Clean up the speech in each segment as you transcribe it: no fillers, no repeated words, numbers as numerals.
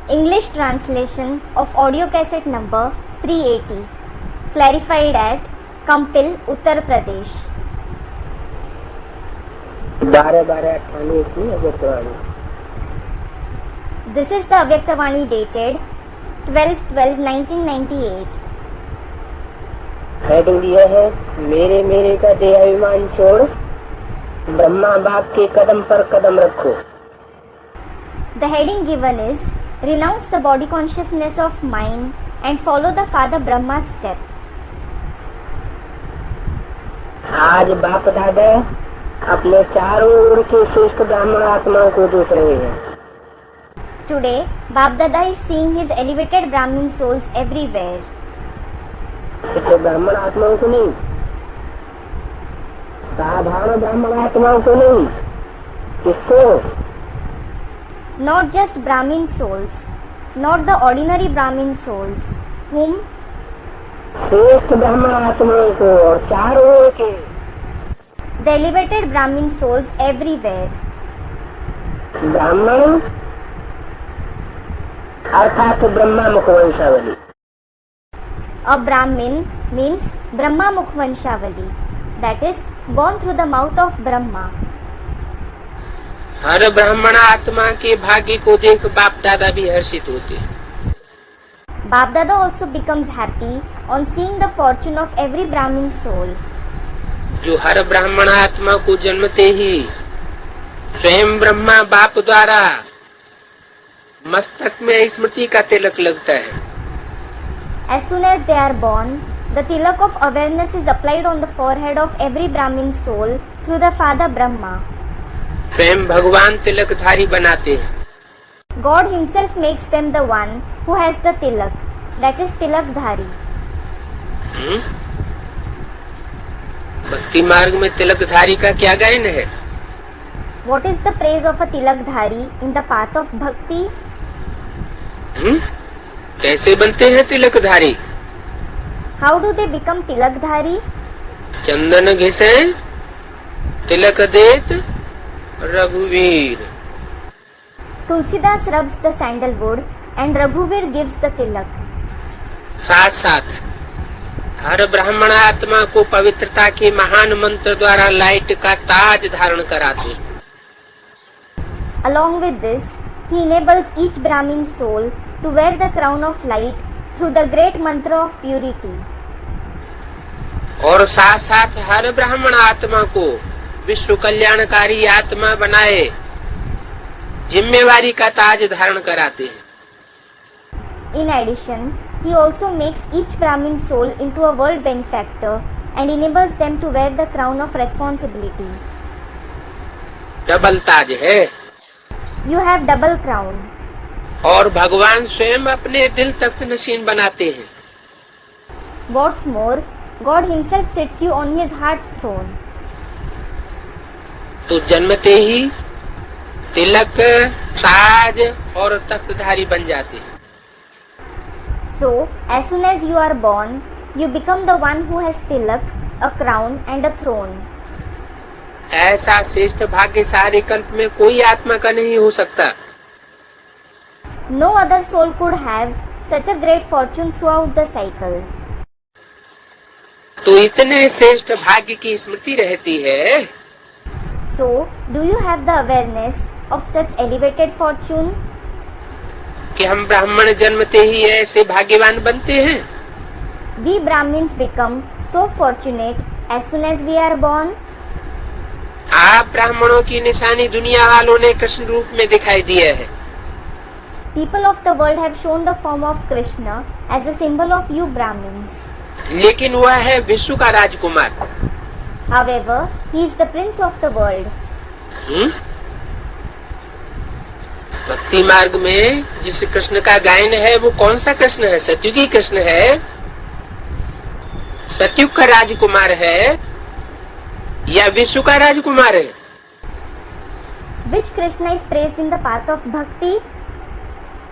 English translation of audio cassette number 380, clarified at Kampil, Uttar Pradesh. 12/12/98 की अव्यक्तवाणी। This is the Avyaktavani dated 12/12/1998. Heading यह है, मेरे मेरे का देहाभिमान छोड़ ब्रह्मा बाप के कदम पर कदम रखो। The heading given is Renounce the body consciousness of mind and follow the Father Brahma's step. आज बाप दादा अपने चारों ओर के श्रेष्ठ ब्राह्मण आत्माओं को देख रहे हैं। Today, Bap Dada is seeing his elevated Brahmin souls everywhere. इसलिए ब्राह्मण आत्माओं को नहीं, साधारण ब्राह्मण आत्माओं को नहीं, किसको? Not just Brahmin souls, not the ordinary Brahmin souls, whom श्रेष्ठ ब्राह्मण आत्माओं को और चारों ओर के the elevated Brahmin souls everywhere. ब्राह्मण अर्थात ब्रह्मा मुख वंशावली। A Brahmin means Brahma Mukhvanshavali, that is born through the mouth of Brahma. हर ब्राह्मण आत्मा के भाग्य को देख बाप दादा भी हर्षित होते। Bap Dada also becomes happy on seeing the fortune of every Brahmin soul. जो हर ब्राह्मण आत्मा को जन्मते ही स्वयं ब्रह्मा बाप द्वारा मस्तक में स्मृति का तिलक लगता है। As soon as they are born, the tilak of awareness is applied on the forehead of every Brahmin soul through the Father Brahma. स्वयं भगवान तिलकधारी बनाते हैं। God himself makes them the one who has the tilak, that is tilakdhari. भक्ति मार्ग में तिलकधारी का क्या गायन है? What is the praise of a tilakdhari in the path of bhakti? कैसे बनते हैं Tilakdhari? How do they become tilakdhari? चंदन घिसे तिलक देत रघुवीर। Tulsidas rubs the sandalwood and Raghuvir gives the tilak. साथ साथ हर ब्राह्मण आत्मा को पवित्रता के महान मंत्र द्वारा लाइट का ताज धारण कराते। Along with this, he enables each Brahmin soul to wear the crown of light through the great mantra of purity. और साथ साथ हर ब्राह्मण आत्मा को विश्व कल्याणकारी आत्मा बनाए जिम्मेवारी का ताज धारण कराते हैं। In addition, he also makes each Brahmin soul into a world benefactor and enables them to wear the crown of responsibility. Double ताज है। You have double crown. और भगवान स्वयं अपने दिल तख्त नशीन बनाते हैं। What's more, God himself sits you on his heart's throne. तो जन्मते ही तिलक ताज और तख्तधारी बन जाते हैं। So, as soon as you are born, you become the one who has tilak, a crown and a throne. ऐसा श्रेष्ठ भाग्य सारे कल्प में कोई आत्मा का नहीं हो सकता। No other soul could have such a great fortune throughout the cycle. तो इतने श्रेष्ठ भाग्य की स्मृति रहती है। So, do you have the awareness of such elevated fortune? कि हम ब्राह्मण जन्मते ही ऐसे भाग्यवान बनते हैं। We Brahmins become so fortunate as soon as we are born. आप ब्राह्मणों की निशानी दुनिया वालों ने कृष्ण रूप में दिखाई दिया है। People of the world have shown the form of Krishna as a symbol of you Brahmins. लेकिन वह है विश्व का राजकुमार। However, he is the prince of the world. भक्ति मार्ग में जिस कृष्ण का गायन है वो कौन सा कृष्ण है? सत्युगी कृष्ण है, सत्युग का राजकुमार है या विश्व का राजकुमार है? Which Krishna is praised in the path of bhakti?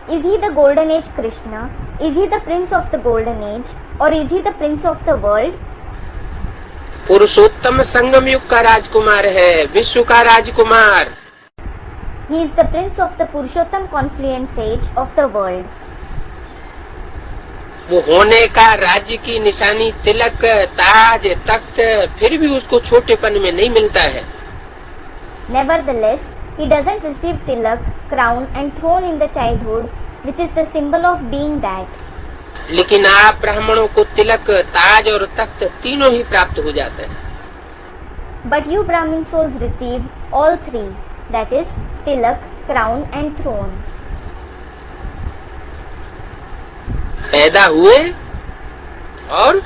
Is he the golden age Krishna? Is he the prince of the golden age? Or is he the prince of the world? पुरुषोत्तम संगम युग का राजकुमार है, विश्व का राजकुमार। He is the prince of the Purushottam confluence age of the world. वो होने का राज्य की निशानी तिलक, ताज, तख्त फिर भी उसको छोटेपन में नहीं मिलता है। Nevertheless, he doesn't receive tilak, crown and throne in the childhood, which is the symbol of being that. लेकिन आप ब्राह्मणों को तिलक, ताज और तख्त तीनों ही प्राप्त हो जाता है। But you Brahmin souls receive all three, that is, tilak, crown and throne. पैदा हुए और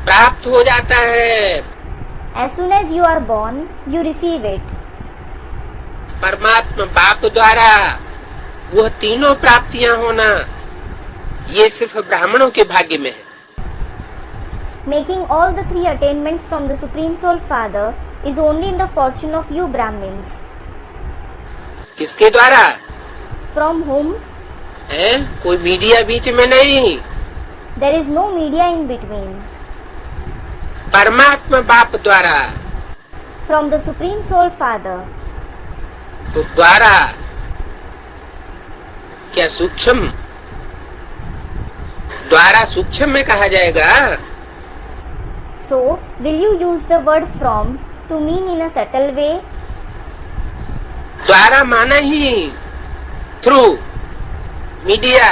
प्राप्त हो जाता है। As soon as you are born, you receive it. परमात्मा बाप द्वारा वह तीनों प्राप्तियां होना, ये सिर्फ ब्राह्मणों के भाग्य में है। Making all the three attainments from the Supreme Soul Father is only in the fortune of you Brahmins. किसके द्वारा? From whom? है कोई मीडिया बीच में नहीं। There is no media in between. परमात्मा बाप द्वारा। From the Supreme Soul Father. तो द्वारा क्या सूक्ष्म? द्वारा सूक्ष्म में कहा जाएगा। So, will you use the word from to mean in a subtle way? द्वारा माना ही through, media.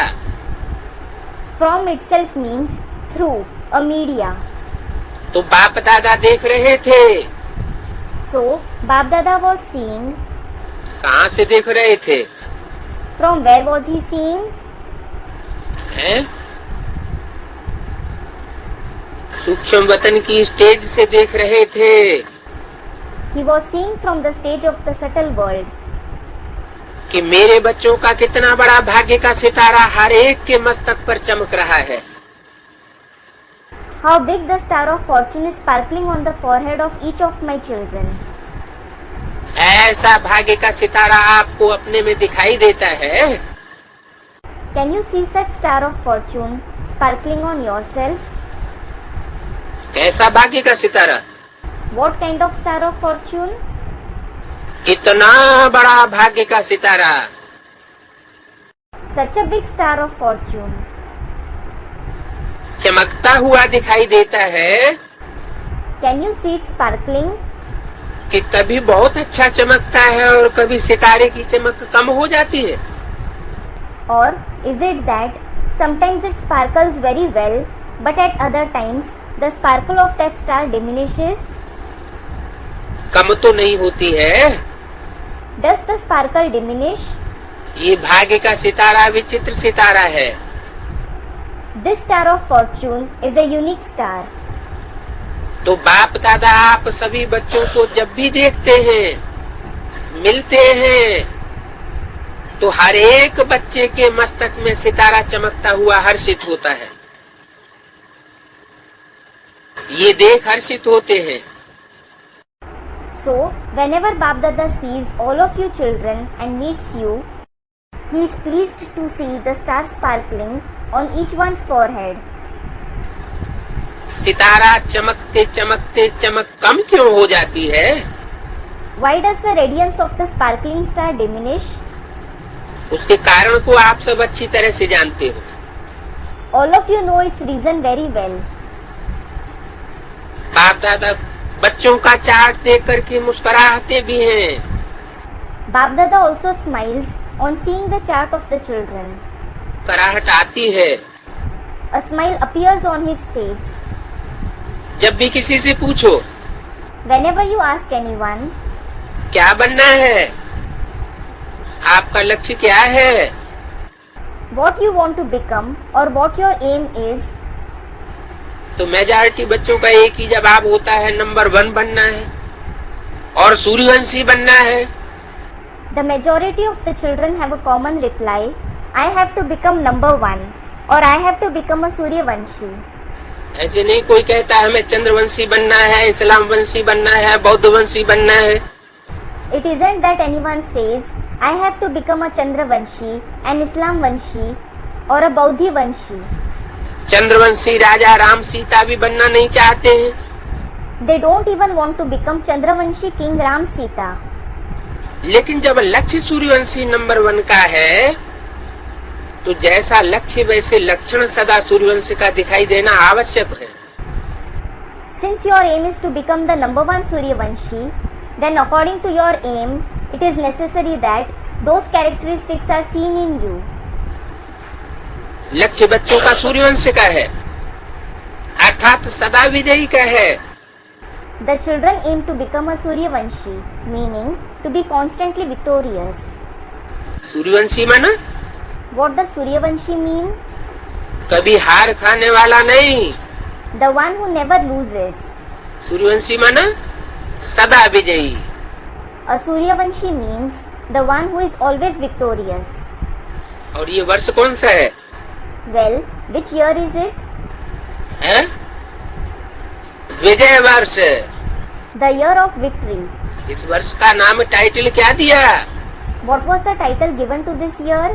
From itself means through, a media. तो बाप दादा देख रहे थे। So, Bap Dada was seeing. कहाँ से देख रहे थे? From where was he seeing? हैं? सूक्ष्म वतन की स्टेज से देख रहे थे। He was seeing from the stage of the subtle world. कि मेरे बच्चों का कितना बड़ा भाग्य का सितारा हर एक के मस्तक पर चमक रहा है। How big the star of fortune is sparkling on the forehead of each of my children. ऐसा भाग्य का सितारा आपको अपने में दिखाई देता है? Can you see such star of fortune sparkling on yourself? कैसा भाग्य का सितारा? What kind of star of fortune? कितना बड़ा भाग्य का सितारा। Such a big star of fortune. चमकता हुआ दिखाई देता है Can you see it sparkling? कि कभी बहुत अच्छा चमकता है और कभी सितारे की चमक कम हो जाती है। Or is it that sometimes it sparkles very well, but at other times the sparkle of that star diminishes? कम तो नहीं होती है। Does the sparkle diminish? ये भाग्य का सितारा विचित्र सितारा है। This star of fortune is a unique star. तो बाप दादा आप सभी बच्चों को जब भी देखते हैं, मिलते हैं, तो हर एक बच्चे के मस्तक में सितारा चमकता हुआ हर्षित होता है। ये देख हर्षित होते हैं। So, whenever Bap Dada sees all of you children and meets you, he is pleased to see the star sparkling on each one's forehead. सितारा चमकते चमकते चमक कम क्यों हो जाती है? Why does the radiance of the sparkling star diminish? उसके कारण को आप सब अच्छी तरह से जानते हो। All of you know its reason very well. बाप दादा बच्चों का चार्ट देख करके मुस्कुराते भी हैं। Bap Dada also smiles on seeing the chart of the children. कराहट आती है। A smile appears on his face. जब भी किसी से पूछो Whenever you ask anyone, क्या बनना है, आपका लक्ष्य क्या है, what you want to become or what your aim is, तो मेजॉरिटी बच्चों का एक ही जवाब होता है, नंबर 1 बनना है और सूर्यवंशी बनना है। the majority of the children have a common reply, I have to become number 1 or I have to become a Suryavanshi. ऐसे नहीं कोई कहता है हमें चंद्रवंशी बनना है, इस्लाम वंशी बनना है, बौद्ध वंशी बनना है। It isn't that anyone says, I have to become a Chandravanshi, an Islam Vanshi or a Baudhi Vanshi. Chandravanshi राजा राम सीता भी बनना नहीं चाहते हैं। They don't even want to become Chandravanshi King Ram Sita. लेकिन जब लक्ष्य सूर्यवंशी नंबर 1 का है, तो जैसा लक्ष्य वैसे लक्षण सदा सूर्यवंशी का दिखाई देना आवश्यक है। Since your aim is to become the number 1 Suryavanshi, then according to your aim, it is necessary that those characteristics are seen in you. लक्ष्य बच्चों का सूर्यवंशी का है, अर्थात सदा विजयी का है। The children aim to become a Suryavanshi, meaning to be constantly victorious. Suryavanshi माना What does Suryavanshi mean? कभी हार खाने वाला नहीं। The one who never loses. Suryavanshi माना सदा विजयी। A Suryavanshi means the one who is always victorious. और ये वर्ष कौन सा है? Well, which year is it? है विजय वर्ष। The year of victory. इस वर्ष का नाम टाइटल क्या दिया? What was the title given to this year?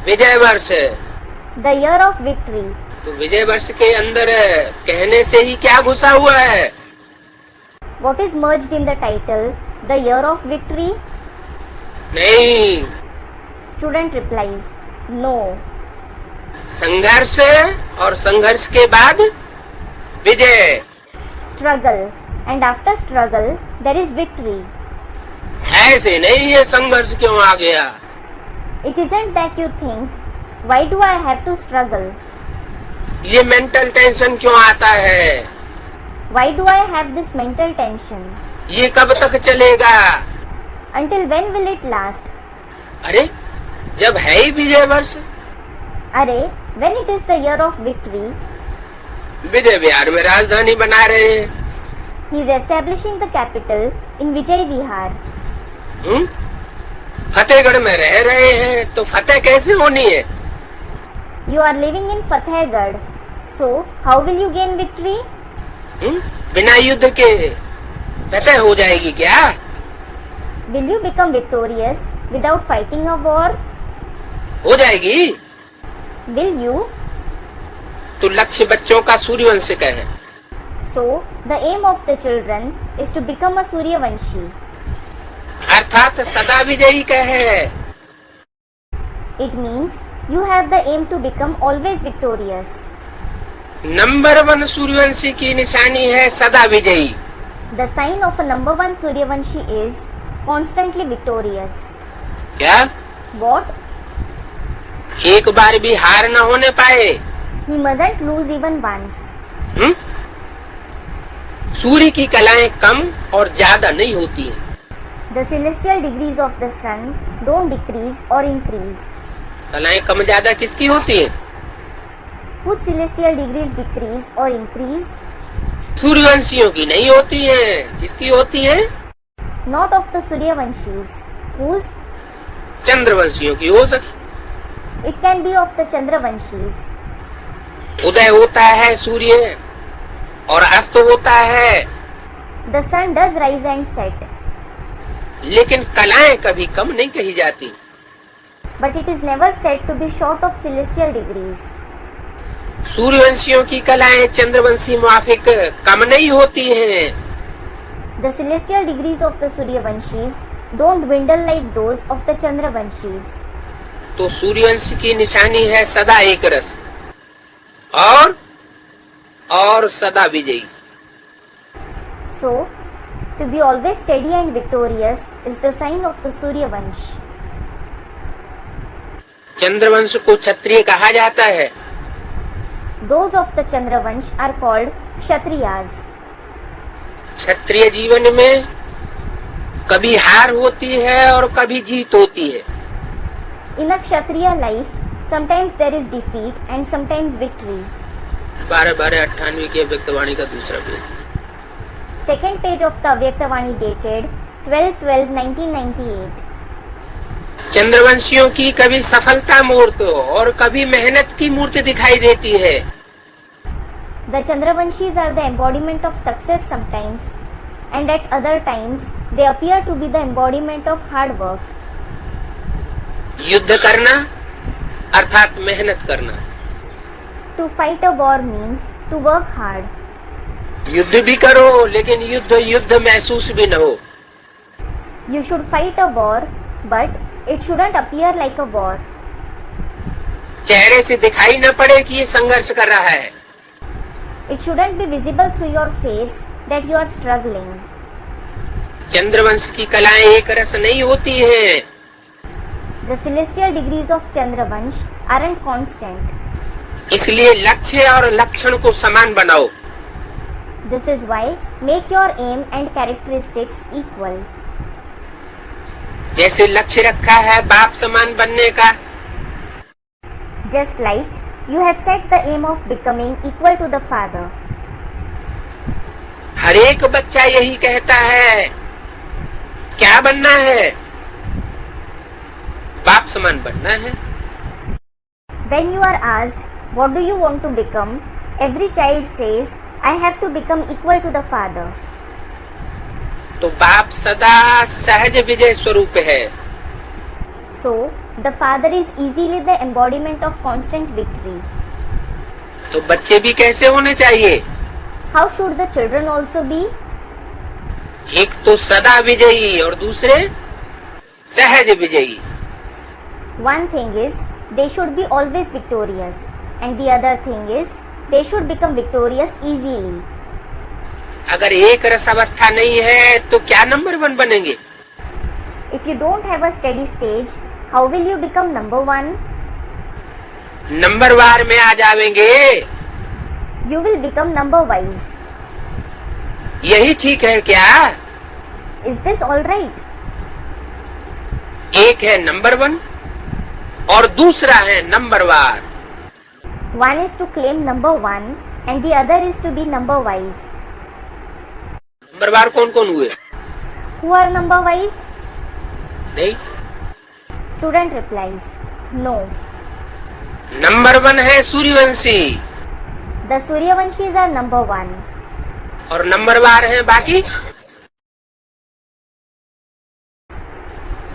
विजय वर्ष। The year of victory. तो विजय वर्ष के अंदर कहने से ही क्या घुसा हुआ है? What is merged in the title? The year of victory? नहीं, Student replies, no. संघर्ष और संघर्ष के बाद विजय। Struggle. And after struggle, there is victory. ऐसे नहीं है संघर्ष क्यों आ गया? It isn't that you think, why do I have to struggle? ये मेंटल टेंशन क्यों आता है? Why do I have this mental tension? ये कब तक चलेगा? Until when will it last? अरे जब है ही विजय वर्ष। Array, when it is the year of victory, विजय विहार में राजधानी बना रहे हैं। he is establishing the capital in Vijay Vihar. Fatehgarh में रह रहे हैं तो फतेह कैसे होनी है? You are living in Fatehgarh. So, how will you gain victory? बिना युद्ध के फतेह हो जाएगी क्या? Will you become victorious without fighting a war? हो जाएगी। Will you? तो लक्ष्य बच्चों का सूर्यवंश का है। So, the aim of the children is to become a Suryavanshi. अर्थात सदा विजयी का है। It means you have the aim to become always victorious. Number 1 Suryavanshi की निशानी है सदा विजयी। The sign of a number 1 Suryavanshi is constantly victorious. क्या? What? एक बार भी हार न होने पाए। He mustn't lose even once. सूर्य की कलाएं कम और ज्यादा नहीं होती हैं। The celestial degrees of the sun don't decrease or increase. कलाएं कम ज्यादा किसकी होती हैं? Whose celestial degrees decrease or increase? सूर्यवंशियों की नहीं होती हैं। किसकी होती हैं? Not of the Suryavanshis. Whose? चंद्रवंशियों की हो सकती। It can be of the Chandravanshis. उदय होता है सूर्य और अस्त होता है, The sun does rise and set, लेकिन कलाएं कभी कम नहीं कही जाती। but it is never said to be short of celestial degrees. सूर्यवंशियों की कलाएं चंद्रवंशी मुआफिक कम नहीं होती हैं। The celestial degrees of the Suryavanshis don't dwindle like those of the Chandravanshis. तो सूर्यवंश की निशानी है सदा एक रस और सदा विजयी। So, to be always steady and victorious is the sign of the Suryavansh. Chandravansh को क्षत्रिय कहा जाता है। Those of the Chandravansh are called Kshatriyas. क्षत्रिय जीवन में कभी हार होती है और कभी जीत होती है। In a Kshatriya life, sometimes there is defeat and sometimes victory. 12/12/98 की अव्यक्तवाणी का दूसरा page. Second page of the Avyaktavani dated 12/12/1998. चंद्रवंशियों की कभी सफलता मूर्त और कभी मेहनत की मूर्ति दिखाई देती है। The Chandravanshis are the embodiment of success sometimes, and at other times they appear to be the embodiment of hard work. युद्ध करना अर्थात मेहनत करना। To fight a war means to work hard. युद्ध भी करो लेकिन युद्ध महसूस भी न हो। You should fight a war, but it shouldn't appear like a war. चेहरे से दिखाई न पड़े कि ये संघर्ष कर रहा है. It shouldn't be visible through your face that you are struggling. Chandravansh की कलाएं एक रस नहीं होती हैं. The celestial degrees of Chandravansh aren't constant. इसलिए लक्ष्य और लक्षण को समान बनाओ. This is why make your aim and characteristics equal. जैसे लक्ष्य रखा है बाप समान बनने का, Just like you have set the aim of becoming equal to the Father. हर एक बच्चा यही कहता है, क्या बनना है? बाप समान बनना है. When you are asked, what do you want to become? Every child says, I have to become equal to the Father. तो बाप सदा सहज विजय स्वरूप है. So, the Father is easily the embodiment of constant victory. तो बच्चे भी कैसे होने चाहिए? How should the children also be? एक तो सदा विजयी और दूसरे सहज विजयी. One thing is, they should be always victorious, and the other thing is, they should become victorious easily. अगर एक रस अवस्था नहीं है तो क्या नंबर 1 बनेंगे? If you don't have a steady stage, how will you become number 1? Number वार में आ जाएंगे. You will become number wise. यही ठीक है क्या? Is this all right? एक है नंबर 1 और दूसरा है number war. One is to claim number 1 and the other is to be number wise. Number वार कौन कौन हुए? Who are number wise? नहीं. Student replies, no. नंबर 1 है Suryavanshi The Suryavanshis are number 1. और नंबर वार है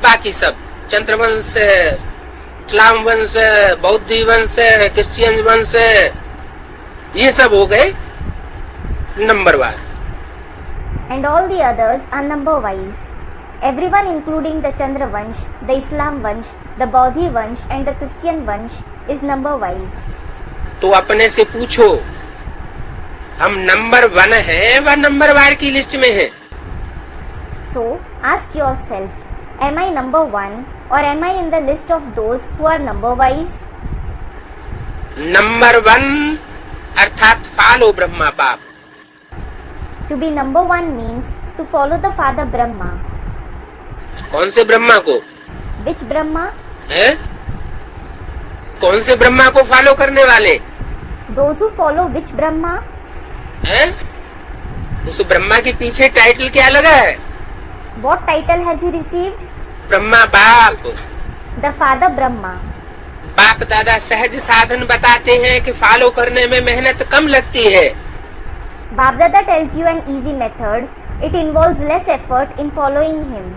बाकी सब. चंद्रवंश, इस्लाम वंश, बौद्ध वंश, क्रिश्चियन वंश, ये सब हो गए number war. And all the others are number wise. Everyone including the Chandra Vansh, the Islam Vansh, the Bodhi Vansh and the Christian Vansh is number wise. तो अपने से पूछो, हम नंबर 1 है व नंबर वार की लिस्ट में है? So ask yourself, am I number 1 or am I in the list of those who are number wise? Number 1 अर्थात फॉलो ब्रह्मा बाप. To be number 1 means to follow the Father Brahma. कौन से ब्रह्मा को? Which Brahma? है? कौन से ब्रह्मा को follow करने वाले? Those who follow which Brahma? है? उस ब्रह्मा के पीछे टाइटल क्या लगा है? What title has he received? Brahma बाप. The Father Brahma. बाप दादा सहज साधन बताते हैं कि फॉलो करने में मेहनत कम लगती है. Bap Dada tells you an easy method. It involves less effort in following him.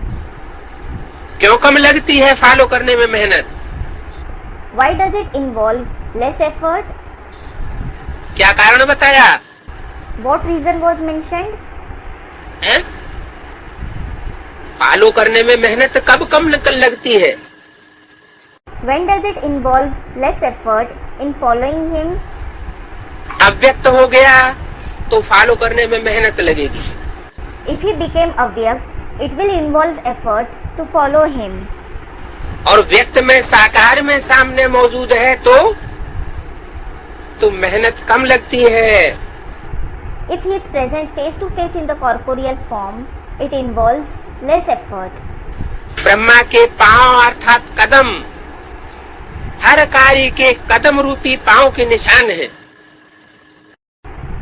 क्यों कम लगती है फॉलो करने में मेहनत? Why does it involve less effort? क्या कारण बताया? What reason was mentioned? हैं? फॉलो करने में मेहनत कब कम लगती है? When does it involve less effort in following him? अव्यक्त हो गया तो फॉलो करने में मेहनत लगेगी. If he became avyakt, it will involve effort to follow him. और व्यक्त में साकार में सामने मौजूद है तो मेहनत कम लगती है. If he is present face to face in the corporeal form, it involves less effort. Brahma के पांव अर्थात कदम हर कार्य के कदम रूपी पांव के निशान है.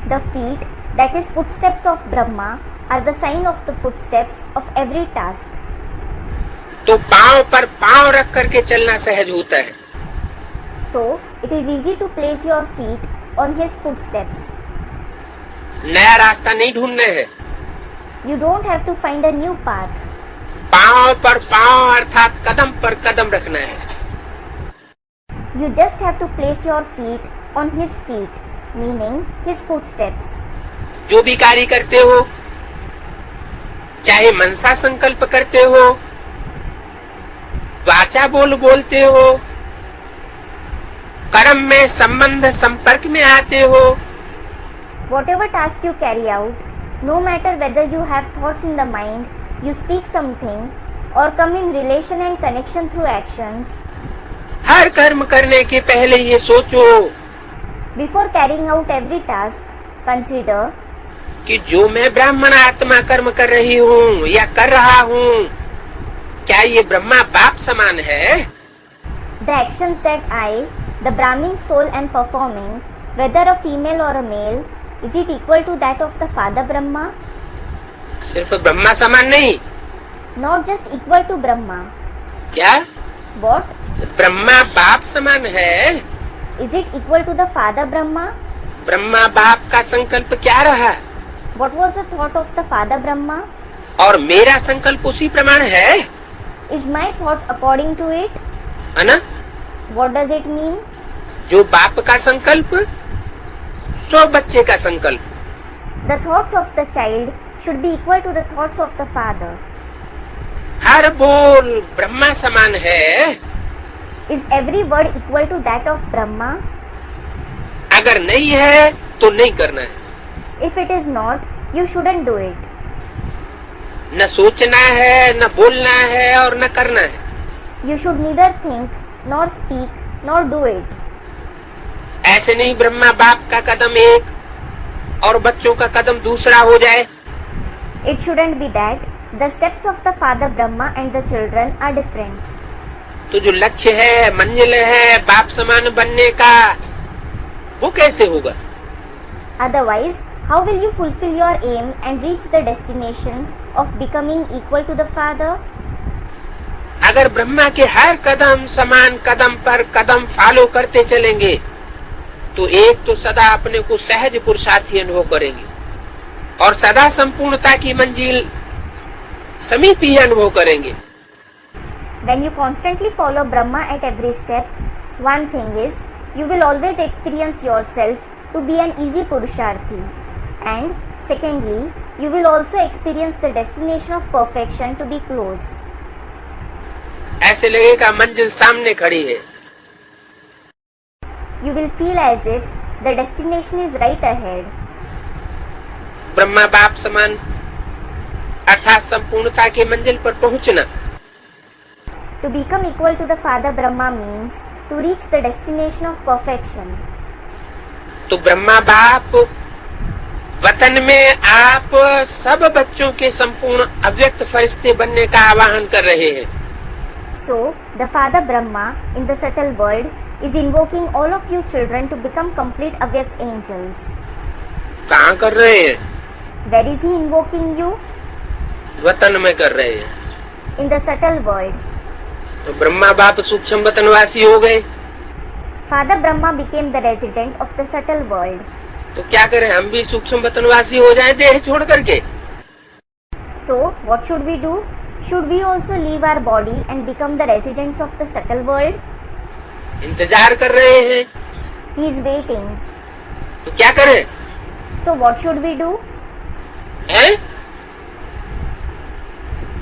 The feet, that is footsteps of Brahma, are the sign of the footsteps of every task. तो पांव पर पांव रख करके चलना सहज होता है. So, it is easy to place your feet on his footsteps. नया रास्ता नहीं ढूंढना है. You don't have to find a new path. पांव पर पांव अर्थात कदम पर कदम रखना है. You just have to place your feet on his feet, meaning his footsteps. जो भी कार्य करते हो चाहे मनसा संकल्प करते हो, वाचा बोलते हो, कर्म में संबंध संपर्क में आते हो, whatever task you carry out, no matter whether you have thoughts in the mind, you speak something, or come in relation and connection through actions, हर कर्म करने के पहले ये सोचो before carrying out every task, consider कि जो मैं ब्राह्मण आत्मा कर्म कर रही हूँ या कर रहा हूँ, क्या ये ब्रह्मा बाप समान है? the actions that I, the Brahmin soul, am performing, whether a female or a male, is it equal to that of the Father Brahma? सिर्फ ब्रह्मा समान नहीं, Not just equal to Brahma. क्या What? ब्रह्मा बाप समान है? Is it equal to the Father Brahma? Brahma बाप का संकल्प क्या रहा What was the thought of the Father Brahma? और मेरा संकल्प उसी प्रमाण है, Is my thought according to it? है ना? What does it mean? जो बाप का संकल्प सो बच्चे का संकल्प, The thoughts of the child should be equal to the thoughts of the father. हर बोल ब्रह्मा समान है। Is every word equal to that of Brahma? अगर नहीं है तो नहीं करना है, If it is not, you shouldn't do it. न सोचना है, न बोलना है और न करना है। You should neither think, nor speak, nor do it. ऐसे नहीं ब्रह्मा बाप का कदम एक और बच्चों का कदम दूसरा हो जाए। It shouldn't be that the steps of the Father Brahma and the children are different. तो जो लक्ष्य है, मंजिल है बाप समान बनने का, वो कैसे होगा? Otherwise, how will you fulfill your aim and reach the destination of becoming equal to the Father? अगर ब्रह्मा के हर कदम समान कदम पर कदम फॉलो करते चलेंगे तो एक तो सदा अपने को सहज पुरुषार्थी अनुभव करेंगे और सदा संपूर्णता की मंजिल समीप ही अनुभव करेंगे। When you constantly follow Brahma at every step, one thing is, you will always experience yourself to be an easy Purusharthi. And secondly, you will also experience the destination of perfection to be close. ऐसे लगेगा मंजिल सामने खड़ी है। You will feel as if the destination is right ahead. Brahma बाप समान अर्थात संपूर्णता के मंजिल पर पहुंचना। To become equal to the Father Brahma means to reach the destination of perfection. तो ब्रह्मा बाप वतन में आप सब बच्चों के संपूर्ण अव्यक्त फरिश्ते बनने का आह्वान कर रहे हैं। So, the Father Brahma in the subtle world is invoking all of you children to become complete avyakt angels. कहाँ कर रहे हैं? Where is he invoking you? वतन में कर रहे हैं। In the subtle world. तो ब्रह्मा बाप सूक्ष्म वतनवासी हो गए। Father Brahma became the resident of the subtle world. तो क्या करें, हम भी सूक्ष्म वतनवासी हो जाएं देह छोड़ करके? So, what should we do? Should we also leave our body and become the residents of the subtle world? इंतजार कर रहे हैं। He is waiting. तो क्या करें? So, what should we do? हैं?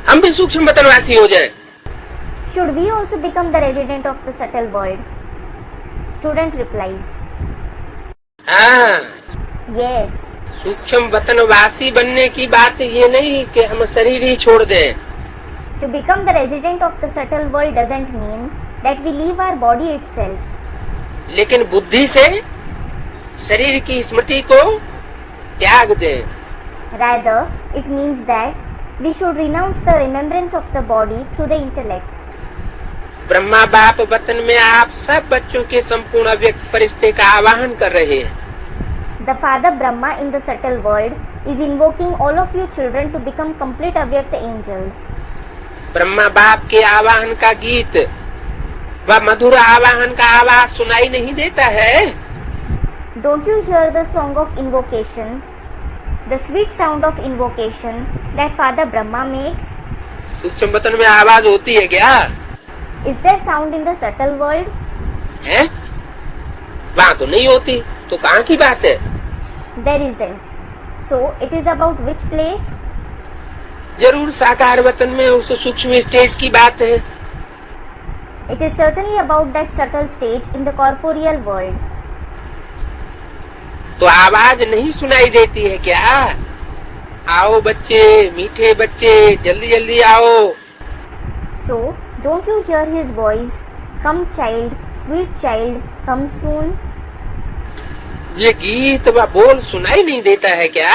हम भी सूक्ष्म वतनवासी हो जाएं। Should we also become the resident of the subtle world? Student replies, हाँ, yes. सूक्ष्म वतनवासी बनने की बात ये नहीं कि हम शरीर ही छोड़ दें। To become the resident of the subtle world doesn't mean that we leave our body itself. लेकिन बुद्धि से शरीर की स्मृति को त्याग दें। Rather, it means that we should renounce the remembrance of the body through the intellect. Brahma बाप वतन में आप सब बच्चों के संपूर्ण अव्यक्त फरिश्ते का आवाहन कर रहे हैं। The Father Brahma in the subtle world is invoking all of you children to become complete avyakt angels. Brahma बाप के आवाहन का गीत व मधुर आवाहन का आवाज सुनाई नहीं देता है? Don't you hear the song of invocation, the sweet sound of invocation that Father Brahma makes? सूक्ष्म वतन में आवाज होती है क्या? Is there sound in the subtle world? है? वहाँ तो नहीं होती, तो कहाँ की बात है? There isn't. So, it is about which place? जरूर साकार वतन में उस सूक्ष्म स्टेज की बात है। It is certainly about that subtle stage in the corporeal world. तो आवाज नहीं सुनाई देती है क्या? आओ बच्चे, मीठे बच्चे, जल्दी जल्दी आओ। So, don't you hear his voice? Come child, sweet child, come soon. ये गीत व बोल सुनाई नहीं देता है क्या?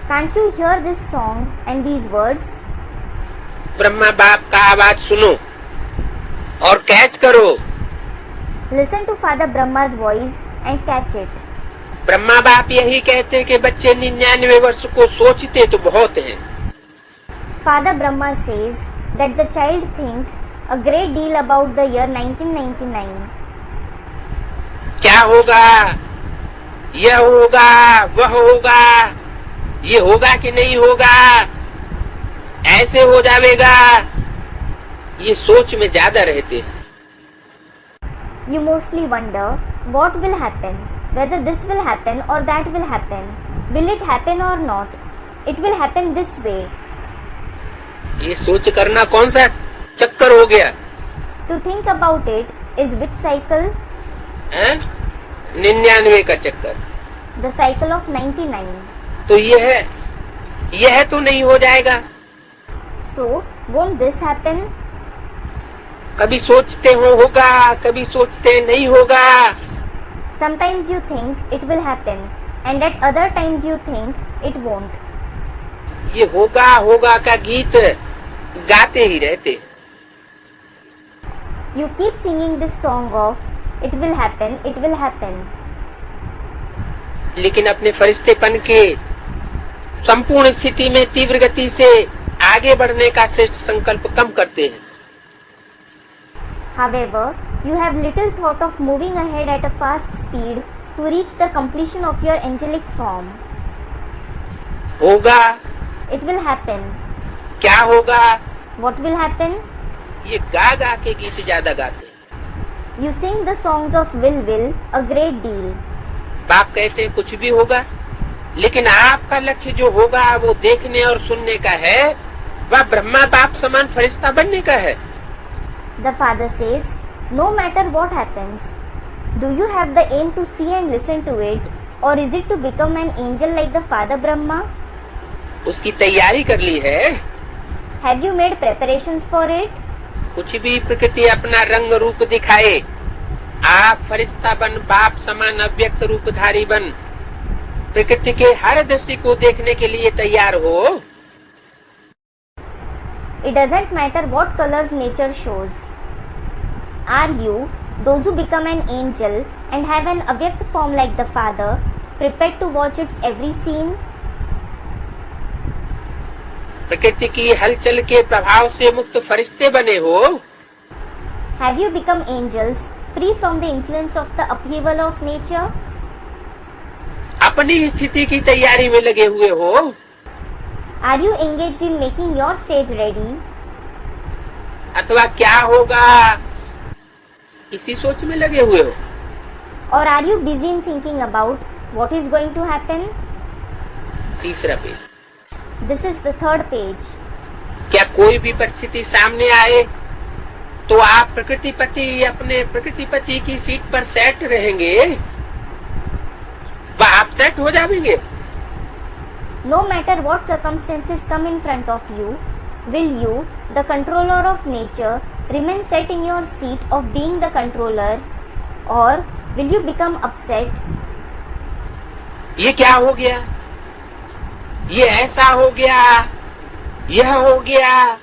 Can't you hear this song and these words? Brahma बाप का आवाज सुनो और कैच करो। Listen to Father Brahma's voice and catch it. Brahma बाप यही कहते कि बच्चे 99 वर्ष को सोचते तो बहुत हैं। Father Brahma says that the child think a great deal about the year 1999. क्या होगा, यह होगा, वह होगा, ये होगा कि नहीं होगा, ऐसे हो जाएगा, ये सोच में ज्यादा रहते हैं। You mostly wonder what will happen, whether this will happen or that will happen. Will it happen or not? It will happen this way. ये सोच करना कौन सा चक्कर हो गया? To think about it is which cycle? 99 का चक्कर। The cycle of 99. तो यह तो नहीं हो जाएगा। So, won't this happen? कभी सोचते हो होगा, कभी सोचते नहीं होगा। Sometimes you think it will happen, and at other times you think it won't. ये होगा होगा का गीत गाते ही रहते। You keep singing this song of it will happen, it will happen. लेकिन अपने फरिश्तेपन के संपूर्ण स्थिति में तीव्र गति से आगे बढ़ने का श्रेष्ठ संकल्प कम करते हैं। However, you have little thought of moving ahead at a fast speed to reach the completion of your angelic form. होगा, It will happen. क्या होगा, What will happen? ये गा गा के गीत ज्यादा गाते हैं। You sing the songs of will a great deal. बाप कहते हैं कुछ भी होगा, लेकिन आपका लक्ष्य जो होगा वो देखने और सुनने का है, वह ब्रह्मा बाप समान फरिश्ता बनने का है। The father says, no matter what happens, do you have the aim to see and listen to it, or is it to become an angel like the Father Brahma? उसकी तैयारी कर ली है। Have you made preparations for it? कुछ भी प्रकृति अपना रंग रूप दिखाए, आप फरिश्ता बन, बाप समान अव्यक्त रूपधारी बन, प्रकृति के हर दृश्य को देखने के लिए तैयार हो। It doesn't matter what colors nature shows. Are you, those who become an angel and have an avyakt form like the Father, prepared to watch its every scene? प्रकृति की हलचल के प्रभाव से मुक्त फरिश्ते बने हो। Have you become angels, free from the influence of the upheaval of nature? अपनी स्थिति की तैयारी में लगे हुए हो। Are you engaged in making your stage ready? अथवा क्या होगा, इसी सोच में लगे हुए हो। Or are you busy in thinking about what is going to happen? तीसरा page. This is the third page. क्या कोई भी परिस्थिति सामने आए तो आप प्रकृतिपति अपने प्रकृतिपति की सीट पर सेट रहेंगे, वह आप सेट हो जाएंगे। No matter what circumstances come in front of you, will you, the controller of nature, remain set in your seat of being the controller, or will you become upset? ये क्या हो गया, ये ऐसा हो गया, यह हो गया,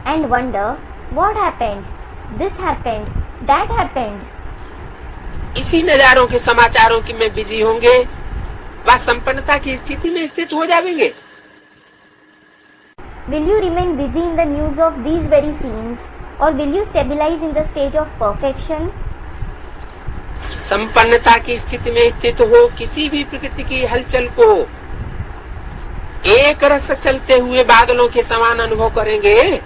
And wonder, what happened? This happened, that happened. इसी नजारों के समाचारों की में बिजी होंगे, वह संपन्नता की स्थिति में स्थित हो जाएंगे। Will you remain busy in the news of these very scenes, or will you stabilize in the stage of perfection? संपन्नता की स्थिति में स्थित हो किसी भी प्रकृति की हलचल को एक रस चलते हुए बादलों के समान अनुभव करेंगे।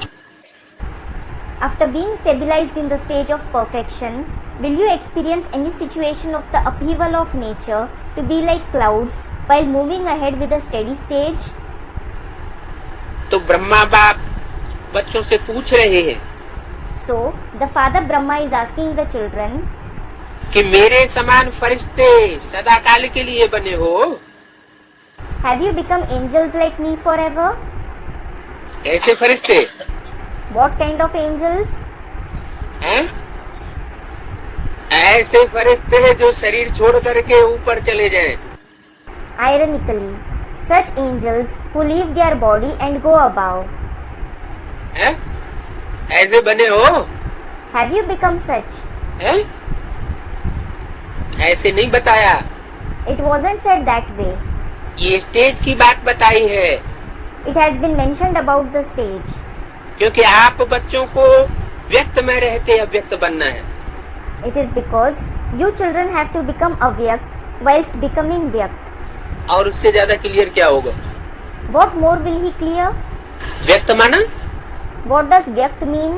After being stabilized in the stage of perfection, will you experience any situation of the upheaval of nature to be like clouds while moving ahead with a steady stage? तो ब्रह्मा बाप बच्चों से पूछ रहे हैं So, the father Brahma is asking the children, कि मेरे समान फरिश्ते सदा काल के लिए बने हो? have you become angels like me forever? ऐसे फरिश्ते What kind of angels? हैं? ऐसे फरिश्ते हैं जो शरीर छोड़ करके ऊपर चले जाएं। Ironically, such angels who leave their body and go above. हैं? ऐसे बने हो? Have you become such? हैं? ऐसे नहीं बताया, It wasn't said that way. ये स्टेज की बात बताई है, It has been mentioned about the stage. क्योंकि आप बच्चों को व्यक्त में रहते अव्यक्त बनना है। It is because you children have to become avyakt whilst becoming vyakt. और उससे ज्यादा क्लियर क्या होगा? What more will he clear? व्यक्त माना What does vyakt mean?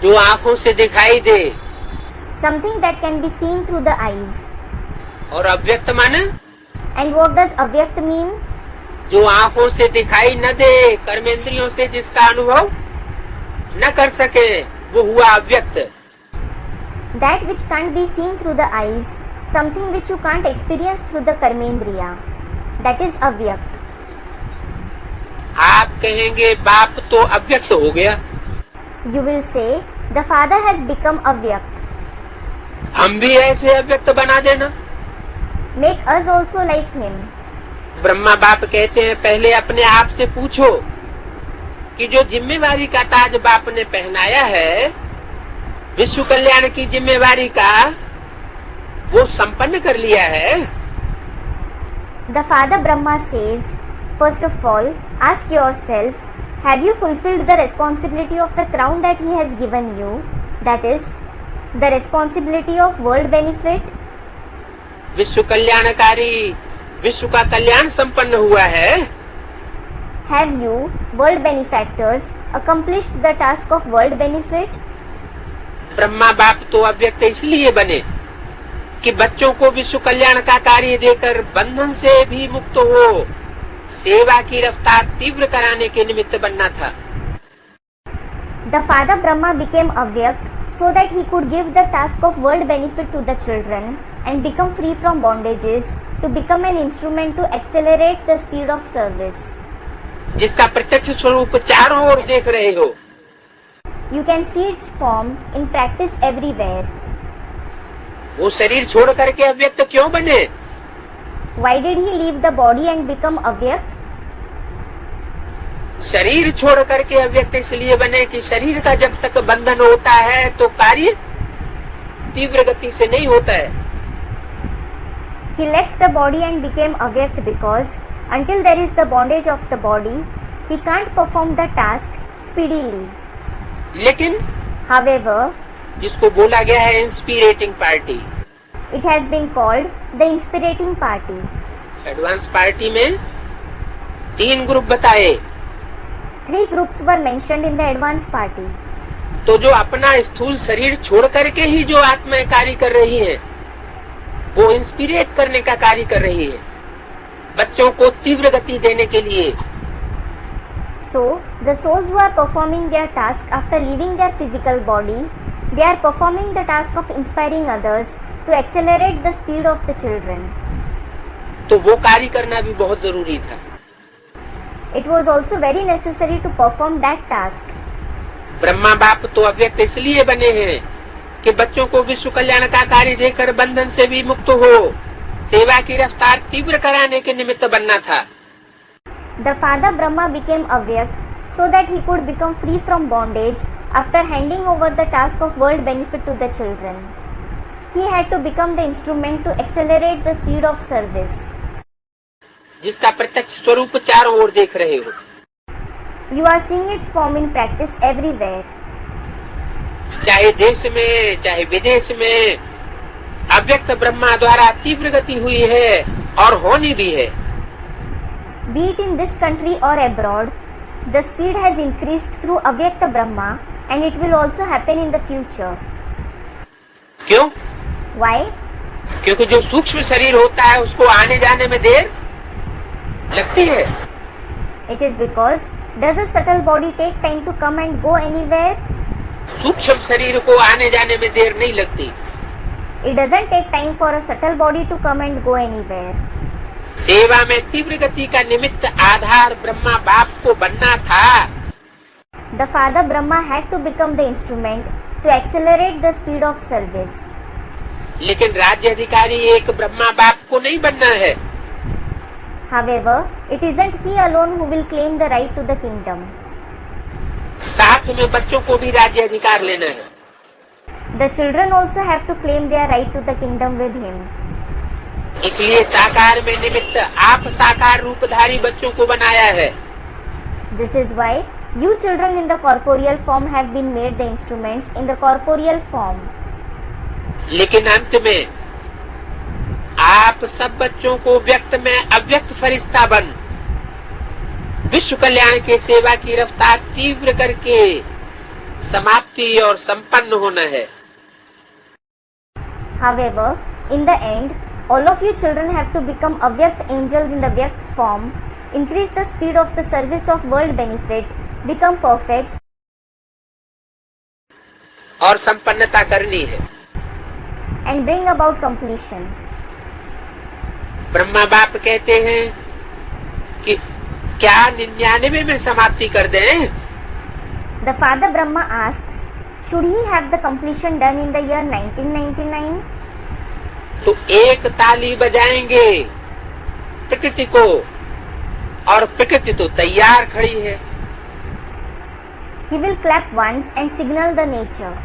जो आंखों से दिखाई दे, Something that can be seen through the eyes. और अव्यक्त माना And what does avyakt mean? जो आंखों से दिखाई न दे, कर्मेंद्रियों से जिसका अनुभव न कर सके, वो हुआ अव्यक्त। That which can't be seen through the eyes, something which you can't experience through the karmendriya. That is avyakt. आप कहेंगे बाप तो अव्यक्त हो गया, You will say, the father has become avyakt. हम भी ऐसे अव्यक्त बना देना। Make us also like him. Brahma बाप कहते हैं पहले अपने आप से पूछो कि जो जिम्मेवारी का ताज बाप ने पहनाया है, विश्व कल्याण की जिम्मेवारी का, वो संपन्न कर लिया है। The father Brahma says, first of all, ask yourself, have you fulfilled the responsibility of the crown that he has given you? That is, the responsibility of world benefit. विश्व कल्याणकारी, विश्व का कल्याण संपन्न हुआ है। Have you, world benefactors, accomplished the task of world benefit? Brahma बाप तो अव्यक्त इसलिए बने कि बच्चों को विश्व कल्याण का कार्य देकर बंधन से भी मुक्त हो, सेवा की रफ्तार तीव्र कराने के निमित्त बनना था। The father Brahma became avyakt so that he could give the task of world benefit to the children and become free from bondages to become an instrument to accelerate the speed of service. जिसका प्रत्यक्ष स्वरूप चारों ओर देख रहे हो। You can see its form in practice everywhere. वो शरीर छोड़ करके अव्यक्त क्यों बने? Why did he leave the body and become avyakt? शरीर छोड़ करके अव्यक्त इसलिए बने कि शरीर का जब तक बंधन होता है तो कार्य तीव्र गति से नहीं होता है। He left the body and became avyakt because until there is the bondage of the body, he can't perform the task speedily. लेकिन However, जिसको बोला गया है inspiring party, it has been called the inspirating party. Advance party में 3 group बताए। 3 groups were mentioned in the advance party. तो जो अपना स्थूल शरीर छोड़ करके ही जो आत्माएं कार्य कर रही है, वो इंस्पिरेट करने का कार्य कर रही है, बच्चों को तीव्र गति देने के लिए। So, the souls who are performing their task after leaving their physical body, they are performing the task of inspiring others to accelerate the speed of the children. तो वो कार्य करना भी बहुत जरूरी था। It was also very necessary to perform that task. Brahma बाप तो अव्यक्त इसलिए बने हैं कि बच्चों को विश्व कल्याण का कार्य देकर बंधन से भी मुक्त हो, सेवा की रफ्तार तीव्र कराने के निमित्त बनना था। The father Brahma became avyakt so that he could become free from bondage after handing over the task of world benefit to the children. He had to become the instrument to accelerate the speed of service. जिसका प्रत्यक्ष स्वरूप चारों ओर देख रहे हो। You are seeing its form in practice everywhere. चाहे देश में चाहे विदेश में अव्यक्त ब्रह्मा द्वारा तीव्र गति हुई है और होनी भी है। Be it in this country or abroad, the speed has increased through Avyakta Brahma and it will also happen in the future. क्यों? Why? क्योंकि जो सूक्ष्म शरीर होता है उसको आने जाने में देर लगती है। It is because Does a subtle body take time to come and go anywhere? सूक्ष्म शरीर को आने जाने में देर नहीं लगती। It doesn't take time for a subtle body to come and go anywhere. सेवा में तीव्र गति का निमित्त आधार ब्रह्मा बाप को बनना था। The Father Brahma had to become the instrument to accelerate the speed of service. लेकिन राज्य अधिकारी एक ब्रह्मा बाप को नहीं बनना है। However, it isn't he alone who will claim the right to the kingdom. साथ में बच्चों को भी राज्य अधिकार लेना है। The children also have to claim their right to the kingdom with him. इसलिए साकार में निमित्त आप साकार रूपधारी बच्चों को बनाया है। This is why you children in the corporeal form have been made the instruments in the corporeal form. लेकिन अंत में आप सब बच्चों को व्यक्त में अव्यक्त फरिश्ता बन विश्व कल्याण के सेवा की रफ्तार तीव्र करके समाप्ति और संपन्न होना है। However, in the end, all of you children have to become avyakt angels in the vyakt form, increase the speed of the service of world benefit, become perfect, और संपन्नता करनी है। and bring about completion. Brahma बाप कहते हैं कि क्या 99 में समाप्ति कर दें? The Father Brahma asks, should he have the completion done in the year 1999? तो एक ताली बजाएंगे प्रकृति को, और प्रकृति तो तैयार खड़ी है। He will clap once and signal the nature.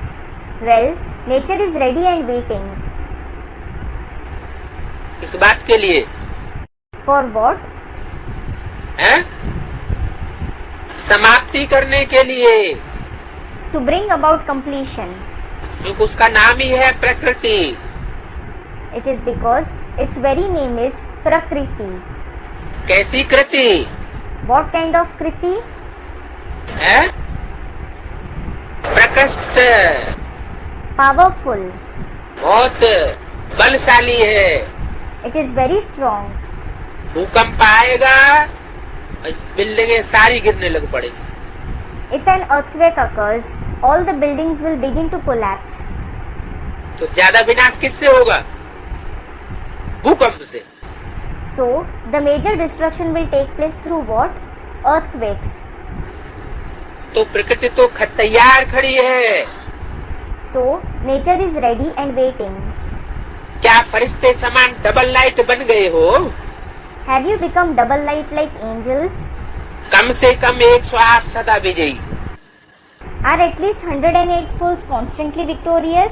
Well, nature is ready and waiting. इस बात के लिए For what? है समाप्ति करने के लिए, To bring about completion. क्योंकि उसका नाम ही है प्रकृति। It is because its very name is Prakriti. कैसी कृति What kind of Kriti? है? प्रकृष्ट, Powerful. बहुत बलशाली है। It is very strong. भूकंप आएगा, बिल्डिंगें सारी गिरने लग पड़ेगी। If an earthquake occurs, all the buildings will begin to collapse. तो ज्यादा विनाश किससे होगा? भूकंप से। So, the major destruction will take place through what? Earthquakes. तो प्रकृति तो तैयार खड़ी है। So, nature is ready and waiting. क्या फरिश्ते समान डबल लाइट बन गए हो? Have you become double light like angels? कम से कम 108 सदा विजयी। Are at least 108 souls constantly victorious?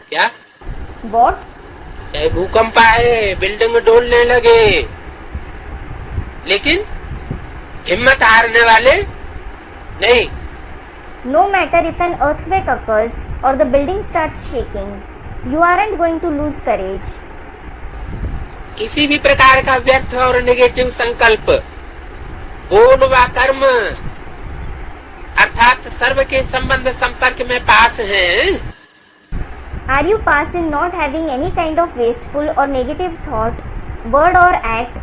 क्या? What? चाहे भूकंप आए, बिल्डिंग डोलने लगे, लेकिन हिम्मत हारने वाले नहीं। No matter if an earthquake occurs or the building starts shaking, you aren't going to lose courage. किसी भी प्रकार का व्यर्थ और नेगेटिव संकल्प, बोल व कर्म अर्थात सर्व के संबंध संपर्क में पास हैं। Are you past in not having any kind of wasteful or negative thought, word or act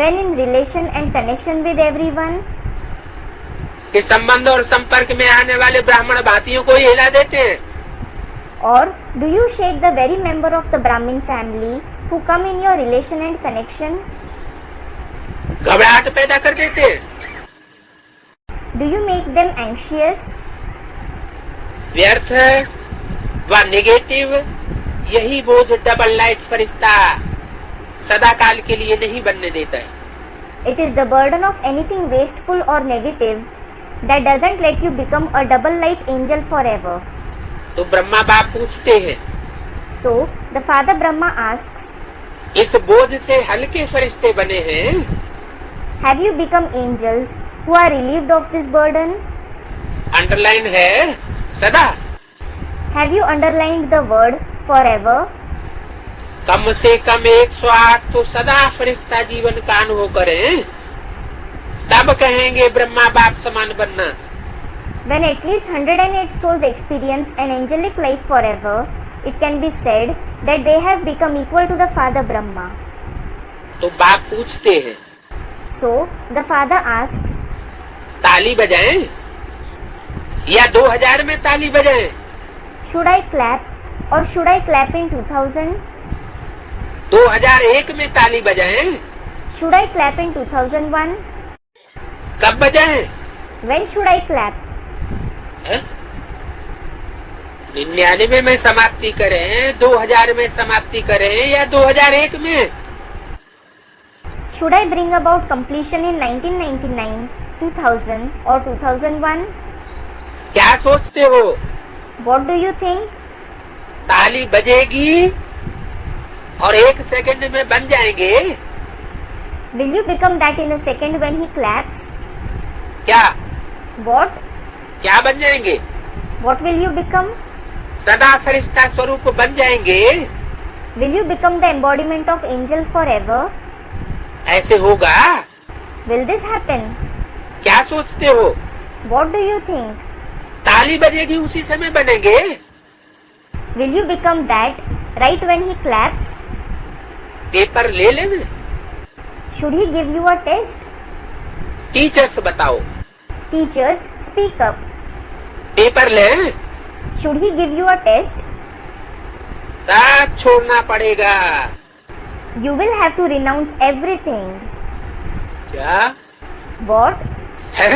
when in relation and connection with everyone? कि संबंध और संपर्क में आने वाले ब्राह्मण भातियों को हिला देते हैं? Or do you shake the very member of the Brahmin family who come in your relation and connection? घबराहट पैदा कर देते हैं? Do you make them anxious? व्यर्थ व नेगेटिव यही बोझ डबल लाइट फरिश्ता सदा काल के लिए नहीं बनने देता है। It is the burden of anything wasteful or negative that doesn't let you become a double light angel forever. तो ब्रह्मा बाप पूछते हैं, So, the Father Brahma asks, इस बोझ से हल्के फरिश्ते बने हैं? have you become angels who are relieved of this burden? Underline है सदा। Have you underlined the word forever? कम से कम 108 तो सदा फरिश्ता जीवन का अनुभव करें, तब कहेंगे ब्रह्मा बाप समान बनना। When at least 108 souls experience an angelic life forever, it can be said that they have become equal to the Father Brahma. तो बाप पूछते हैं, So, the Father asks, ताली बजाएं या 2000 में ताली बजाएं? Should I clap or should I clap in 2000? 2001 में ताली बजाएं? Should I clap in 2001? कब बजाएं? When should I clap? 99 में समाप्ति करें, 2000 में समाप्ति करें या 2001 में? Should I bring about completion in 1999, 2000 or 2001? क्या सोचते हो? What do you think? ताली बजेगी और 1 सेकंड में बन जाएंगे? Will you become that in a second when he claps? क्या What? क्या बन जाएंगे? What will you become? सदा फरिश्ता स्वरूप बन जाएंगे? Will you become the embodiment of angel forever? ऐसे होगा? Will this happen? क्या सोचते हो? What do you think? ताली बजेगी उसी समय बनेंगे? Will you become that right when he claps? Paper ले ले में? Should he give you a test? Teachers बताओ। Teachers, speak up. पेपर ले? Should he give you a test? सब छोड़ना पड़ेगा। You will have to renounce everything. क्या What? है?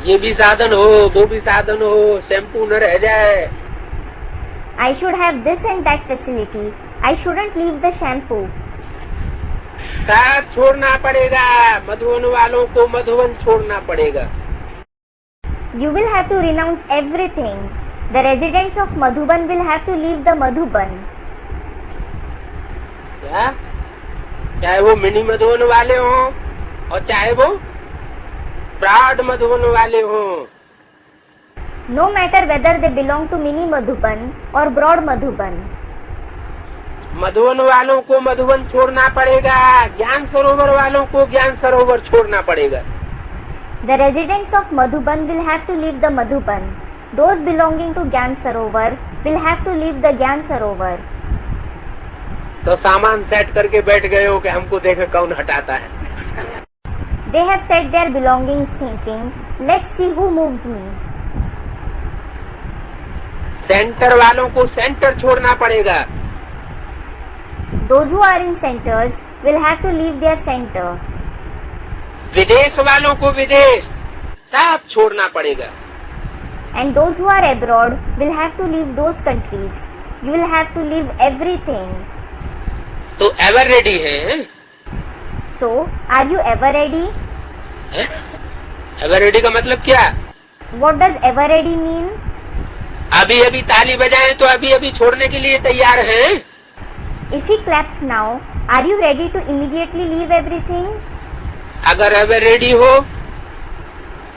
ये भी साधन हो, वो भी साधन हो, शैम्पू न रह जाए। I should have this and that facility. I shouldn't leave the shampoo. सब छोड़ना पड़ेगा। मधुबन वालों को मधुबन छोड़ना पड़ेगा। You will have to renounce everything. The residents of Madhuban will have to leave the Madhuban. क्या? चाहे वो मिनी मधुबन वाले हों और चाहे वो ब्रॉड मधुबन वाले हों। No matter whether they belong to mini Madhuban or broad Madhuban. Madhuban वालों को मधुबन छोड़ना पड़ेगा, ज्ञान सरोवर वालों को ज्ञान सरोवर छोड़ना पड़ेगा। The residents of Madhuban will have to leave the Madhuban. Those belonging to Gyan Sarovar will have to leave the Gyan Sarovar. तो सामान सेट करके बैठ गए हो कि हमको देखे कौन हटाता है। They have set their belongings thinking, let's see who moves me. Centre वालों को सेंटर छोड़ना पड़ेगा। Those who are in centers will have to leave their center. विदेश वालों को विदेश सब छोड़ना पड़ेगा। And those who are abroad will have to leave those countries. You will have to leave everything. तो एवर रेडी है? So, are you ever ready? Ever ready का मतलब क्या? What does ever ready mean? अभी अभी ताली बजाएं तो अभी अभी छोड़ने के लिए तैयार हैं? If he claps now, are you ready to immediately leave everything? अगर एवर रेडी हो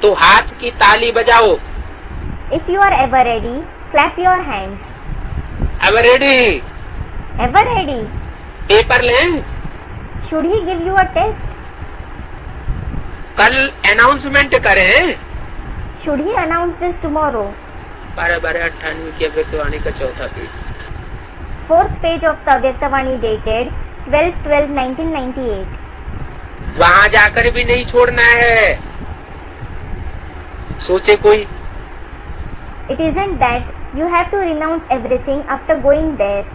तो हाथ की ताली बजाओ। If you are ever ready, clap your hands. Ever ready? Ever ready? Paper लें? Should he give you a test? कल announcement करें? Should he announce this tomorrow? 12/12/98 की अव्यक्तवाणी का चौथा page. 4th page of the Avyaktavani dated 12/12/1998. वहां जाकर भी नहीं छोड़ना है। सोचे कोई? It isn't that you have to renounce everything after going there,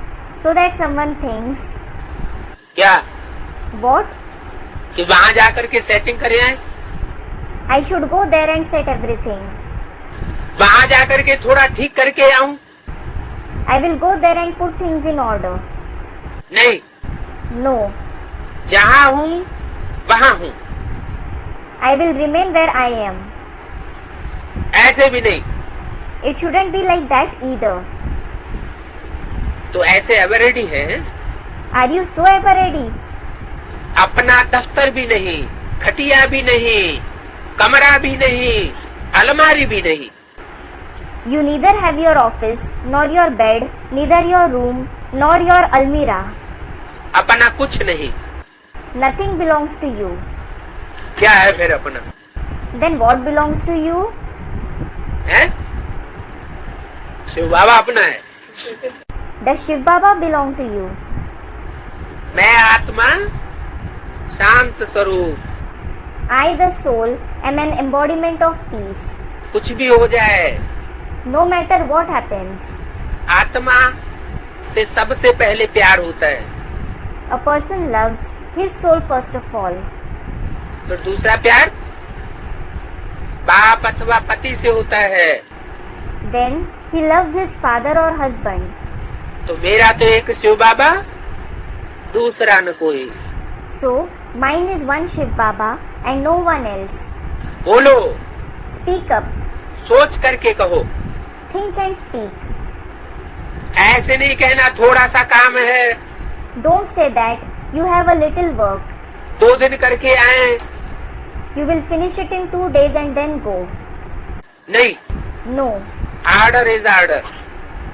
so that someone thinks, क्या what? कि वहां जाकर के सेटिंग करें आए? I should go there and set everything. वहां जाकर के थोड़ा ठीक करके आऊं? I will go there and put things in order. नहीं, No, जहां हूं वहां हूं, I will remain where I am. ऐसे भी नहीं। It shouldn't be like that either. तो ऐसे एवर रेडी है? Are you so ever ready? अपना दफ्तर भी नहीं, खटिया भी नहीं, कमरा भी नहीं, अलमारी भी नहीं। You neither have your office, nor your bed, neither your room, nor your almirah. अपना कुछ नहीं। Nothing belongs to you. क्या है फिर अपना? Then what belongs to you? है? शिव बाबा अपना है। Does Shiv Baba belong to you? मैं आत्मा शांत स्वरूप। I, the soul, am an embodiment of peace. कुछ भी हो जाए, No matter what happens, आत्मा से सबसे पहले प्यार होता है, a person loves his soul first of all. फिर दूसरा प्यार बाप अथवा पति से होता है। Then he loves his father or husband. तो मेरा तो एक शिव बाबा, दूसरा न कोई। So, mine is one Shiv Baba and no one else. बोलो, Speak up, सोच करके कहो। think and speak. ऐसे नहीं कहना थोड़ा सा काम है, Don't say that you have a little work. 2 दिन करके आए। You will finish it in 2 days and then go. नहीं, No, order is order.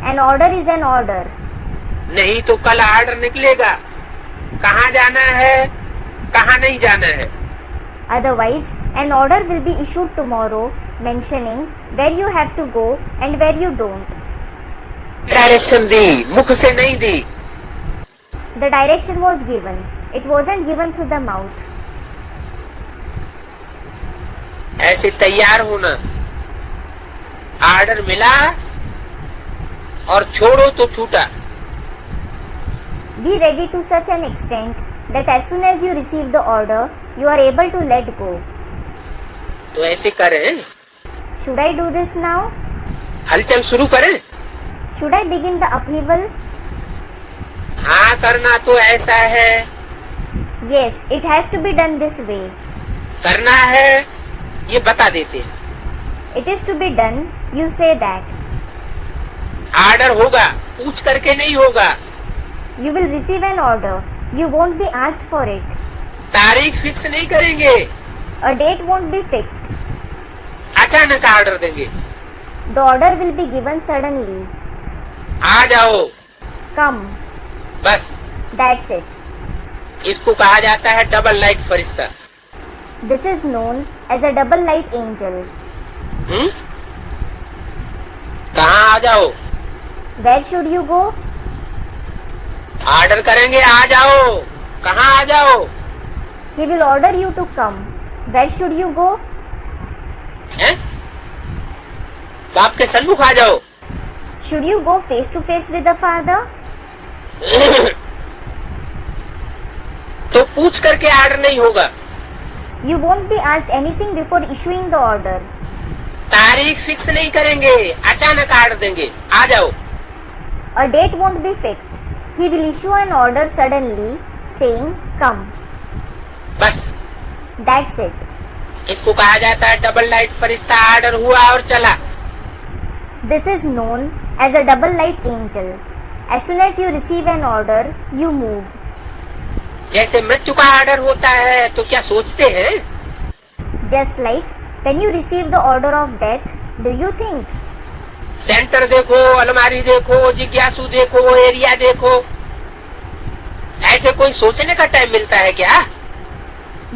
an order is an order. नहीं तो कल ऑर्डर निकलेगा, कहाँ जाना है, कहाँ नहीं जाना है। Otherwise, an order will be issued tomorrow mentioning where you have to go and where you don't. Direction दी, मुख से नहीं दी। The direction was given. It wasn't given through the mouth. ऐसे तैयार होना, ऑर्डर मिला और छोड़ो तो छूटा। Be ready to such an extent that as soon as you receive the order, you are able to let go. तो ऐसे करें, Should I do this now? हलचल शुरू करें। Should I begin the upheaval? हाँ, करना तो ऐसा है, Yes, it has to be done this way. करना है ये बता देते। It is to be done, you say that. Order होगा, पूछ करके नहीं होगा। You will receive an order. You won't be asked for it. तारीख फिक्स नहीं करेंगे, A date won't be fixed. अचानक ऑर्डर देंगे। The order will be given suddenly. आ जाओ, Come. बस। That's it. इसको कहा जाता है double light Firishta. This is known as a double light angel. कहाँ आ जाओ, Where should you go? Order करेंगे, आ जाओ। कहाँ आ जाओ? He will order you to come. Where should you go? हैं? बाप के सन्मुख आ जाओ। Should you go face to face with the father? तो पूछ करके ऑर्डर नहीं होगा। You won't be asked anything before issuing the order. तारीख फिक्स नहीं करेंगे, अचानक ऑर्डर देंगे, आ जाओ। A date won't be fixed. He will issue an order suddenly saying, come. बस, That's it. इसको कहा जाता है डबल लाइट फरिश्ता। ऑर्डर हुआ और चला। This is known as a double light angel. As soon as you receive an order, you move. जैसे मृत्यु का ऑर्डर होता है तो क्या सोचते हैं? Just like when you receive the order of death, do you think? Centre देखो, अलमारी देखो, जिज्ञासु देखो, एरिया देखो। ऐसे कोई सोचने का टाइम मिलता है क्या?